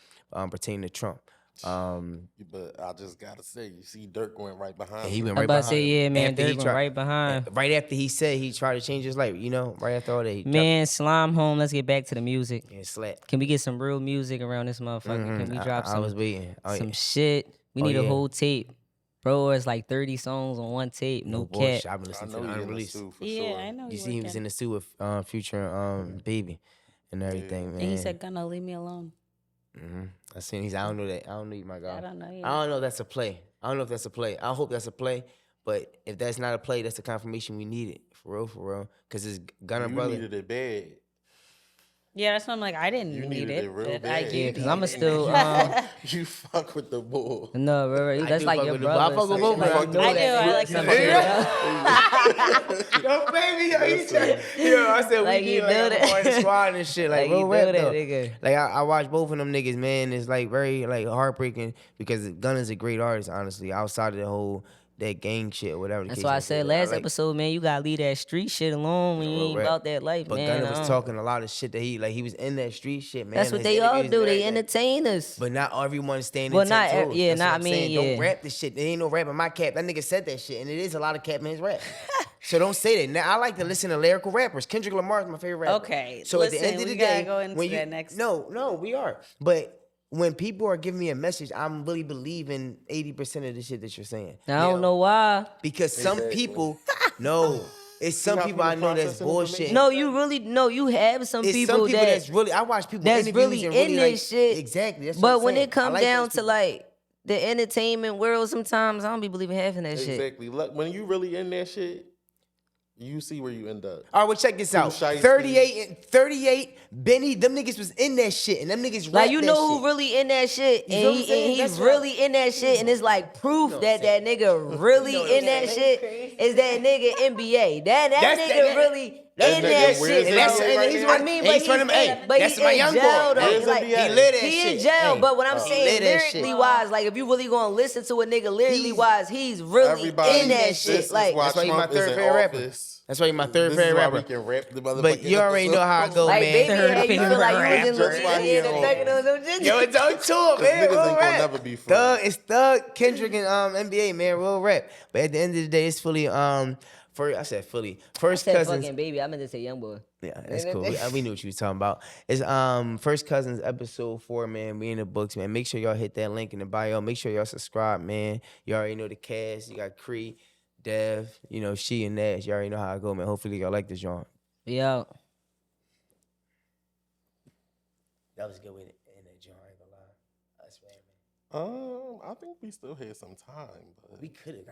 Speaker 2: pertaining to Trump.
Speaker 1: But I just gotta say, you see, Dirk went right behind.
Speaker 2: And he
Speaker 1: him.
Speaker 2: went
Speaker 5: I
Speaker 2: right
Speaker 5: about to
Speaker 2: behind
Speaker 5: say,
Speaker 2: him.
Speaker 5: yeah, man,
Speaker 2: After he
Speaker 5: Dirk went right behind.
Speaker 2: Right after he said he tried to change his life, you know, right after all that. He
Speaker 5: Man, Slime home. Let's get back to the music.
Speaker 2: and slap.
Speaker 5: Can we get some real music around this motherfucker? Can we drop
Speaker 2: I was waiting.
Speaker 5: some shit? We need
Speaker 2: yeah.
Speaker 5: a whole tape. Bro, it's like 30 songs on one tape. No cap.
Speaker 2: bullshit. I've been
Speaker 1: I
Speaker 2: listening
Speaker 1: know
Speaker 2: to
Speaker 1: he
Speaker 2: the
Speaker 1: in the
Speaker 2: unreleased.
Speaker 1: stew for
Speaker 3: Yeah,
Speaker 1: sure.
Speaker 3: I know.
Speaker 2: You see, he was in the stew with Future and Baby and everything, man.
Speaker 3: And he said, "Gonna leave me alone."
Speaker 2: I seen he's. I don't know that. I don't know you, my guy.
Speaker 3: I don't know.
Speaker 2: I don't know if that's a play. I don't know if that's a play. I hope that's a play. But if that's not a play, that's the confirmation we needed. For real. Because it's Gunna
Speaker 1: You
Speaker 2: brother.
Speaker 1: needed it bad.
Speaker 3: Yeah, that's why I'm like, I didn't
Speaker 1: You
Speaker 3: need
Speaker 1: needed it real
Speaker 3: but
Speaker 1: bad.
Speaker 3: I
Speaker 5: Yeah,
Speaker 3: do
Speaker 5: because
Speaker 3: need
Speaker 5: I'ma
Speaker 3: it.
Speaker 5: still
Speaker 1: You fuck with the bull.
Speaker 5: no, right.
Speaker 2: I
Speaker 5: That's
Speaker 2: do
Speaker 5: like
Speaker 2: fuck
Speaker 5: your
Speaker 2: with the bull. I
Speaker 5: brother.
Speaker 2: fuck with
Speaker 5: some
Speaker 2: both
Speaker 5: shit like
Speaker 2: brothers.
Speaker 5: you know
Speaker 3: I
Speaker 5: that
Speaker 3: do, I
Speaker 5: shit,
Speaker 3: like
Speaker 5: some
Speaker 3: that.
Speaker 5: shit.
Speaker 2: Yo, baby, yo, he
Speaker 1: Listen.
Speaker 2: said, yo, I said
Speaker 5: Like,
Speaker 2: we
Speaker 5: you
Speaker 2: need like
Speaker 5: know
Speaker 2: a
Speaker 5: that.
Speaker 2: part of the squad and shit, like
Speaker 5: Like, you
Speaker 2: real
Speaker 5: know
Speaker 2: rap
Speaker 5: that,
Speaker 2: though.
Speaker 5: nigga.
Speaker 2: Like I watch both of them niggas, man. It's like very like heartbreaking because Gunna's a great artist, honestly. Outside of the whole that gang shit or whatever the
Speaker 5: That's
Speaker 2: case
Speaker 5: why I
Speaker 2: may be.
Speaker 5: said
Speaker 2: Like,
Speaker 5: last
Speaker 2: like,
Speaker 5: episode, man, you gotta leave that street shit alone when you
Speaker 2: real
Speaker 5: ain't
Speaker 2: rap.
Speaker 5: about that life,
Speaker 2: But
Speaker 5: man.
Speaker 2: Gunna was talking a lot of shit that he was in that street shit, man.
Speaker 5: That's what
Speaker 2: His
Speaker 5: they all
Speaker 2: interviews
Speaker 5: do.
Speaker 2: and
Speaker 5: They
Speaker 2: everything.
Speaker 5: entertain us.
Speaker 2: But not everyone's staying
Speaker 5: Well,
Speaker 2: in
Speaker 5: not
Speaker 2: 10
Speaker 5: e-
Speaker 2: toes.
Speaker 5: yeah,
Speaker 2: That's
Speaker 5: not-
Speaker 2: what
Speaker 5: I
Speaker 2: I'm
Speaker 5: mean,
Speaker 2: saying.
Speaker 5: yeah.
Speaker 2: Don't rap this shit. There ain't no rap in my cap. That nigga said that shit, and it is a lot of cap in his rap. So don't say that. Now I like to listen to lyrical rappers. Kendrick Lamar is my favorite rapper.
Speaker 3: Okay,
Speaker 2: So at the
Speaker 3: listen,
Speaker 2: end of the
Speaker 3: we gotta
Speaker 2: day,
Speaker 3: go into
Speaker 2: when you
Speaker 3: that next.
Speaker 2: no, we are. But when people are giving me a message, I'm really believing 80% of the shit that you're saying.
Speaker 5: I don't know why.
Speaker 2: Because some people, no, it's some
Speaker 1: how
Speaker 2: people I
Speaker 1: people
Speaker 2: know that's
Speaker 1: processing
Speaker 2: bullshit.
Speaker 1: information?
Speaker 5: No, you really no. You have some
Speaker 2: It's
Speaker 5: people,
Speaker 2: some people
Speaker 5: that
Speaker 2: that's really. I watch people
Speaker 5: that's
Speaker 2: interviews
Speaker 5: really
Speaker 2: and
Speaker 5: in
Speaker 2: really
Speaker 5: this
Speaker 2: like,
Speaker 5: shit.
Speaker 2: Exactly. That's what
Speaker 5: But
Speaker 2: I'm
Speaker 5: when
Speaker 2: saying.
Speaker 5: it comes
Speaker 2: I
Speaker 5: down
Speaker 2: those
Speaker 5: to
Speaker 2: people.
Speaker 5: like the entertainment world, sometimes I don't be believing half in that shit.
Speaker 1: Exactly. Look, when you really in that shit, you see where you end up.
Speaker 2: All right, well, check this out.
Speaker 1: Shiesty.
Speaker 2: 38, Benny, them niggas was in that shit, and them niggas
Speaker 5: Like
Speaker 2: rap
Speaker 5: you
Speaker 2: that
Speaker 5: know
Speaker 2: shit.
Speaker 5: who really in that shit,
Speaker 2: You feel what I'm
Speaker 5: and
Speaker 2: saying?
Speaker 5: he's
Speaker 2: That's what
Speaker 5: really in that shit, and it's like proof
Speaker 2: know what
Speaker 5: that
Speaker 2: I'm
Speaker 5: that nigga really
Speaker 2: know what I'm
Speaker 5: in that
Speaker 2: saying?
Speaker 5: shit is that nigga NBA. That
Speaker 2: That's
Speaker 5: nigga
Speaker 2: that-
Speaker 5: really
Speaker 1: That's
Speaker 5: in
Speaker 1: that
Speaker 5: that
Speaker 1: nigga, where's
Speaker 5: shit,
Speaker 1: NBA
Speaker 5: bro.
Speaker 1: right
Speaker 2: he's
Speaker 1: now?
Speaker 2: right-
Speaker 5: I mean,
Speaker 2: he's
Speaker 5: but
Speaker 2: from them,
Speaker 5: he's
Speaker 2: hey,
Speaker 5: in, but
Speaker 2: that's
Speaker 5: he
Speaker 2: my
Speaker 5: in
Speaker 2: young boy.
Speaker 5: jail though.
Speaker 1: Where's
Speaker 5: Like
Speaker 1: NBA?
Speaker 2: He live that
Speaker 5: he in
Speaker 2: shit.
Speaker 5: jail,
Speaker 2: Hey,
Speaker 5: but what I'm
Speaker 2: he
Speaker 5: saying,
Speaker 2: live that
Speaker 5: lyrically
Speaker 2: shit.
Speaker 5: wise, like if you really gonna listen to a nigga lyrically wise, he's really
Speaker 1: Everybody,
Speaker 5: in that
Speaker 1: this
Speaker 5: shit.
Speaker 1: is
Speaker 5: Like
Speaker 1: why
Speaker 2: That's why he my
Speaker 1: Trump is
Speaker 2: third
Speaker 1: in
Speaker 2: favorite rapper.
Speaker 1: office.
Speaker 2: That's why he my third
Speaker 1: This
Speaker 2: favorite
Speaker 1: is why
Speaker 2: rapper.
Speaker 1: we can rap the motherfucking
Speaker 2: But you already know how I go,
Speaker 5: like
Speaker 2: man.
Speaker 5: baby,
Speaker 3: Third
Speaker 5: hey, you feel like you was in
Speaker 1: Just why he
Speaker 5: Louisiana
Speaker 1: in
Speaker 5: thugging on
Speaker 1: office.
Speaker 5: them shit.
Speaker 2: Yo, don't tour, man.
Speaker 1: niggas
Speaker 2: Real
Speaker 1: ain't gonna
Speaker 2: rap.
Speaker 1: never be free.
Speaker 2: Thug, it's Thug, Kendrick, and NBA, man. Real rap. But at the end of the day, it's fully I said fully.
Speaker 5: I
Speaker 2: First
Speaker 5: said
Speaker 2: Cousins.
Speaker 5: fucking baby. I meant to say young boy.
Speaker 2: Yeah, that's cool. We knew what you was talking about. It's Phirst Cuzns Episode 4, man. We in the books, man. Make sure y'all hit that link in the bio. Make sure y'all subscribe, man. You already know the cast. You got Cree, Dev, she and Nash. You already know how I go, man. Hopefully y'all like this joint.
Speaker 5: Yo.
Speaker 2: That was good with it in that joint. I ain't gonna lie. I swear, man.
Speaker 1: I think we still had some time, but
Speaker 2: We could have.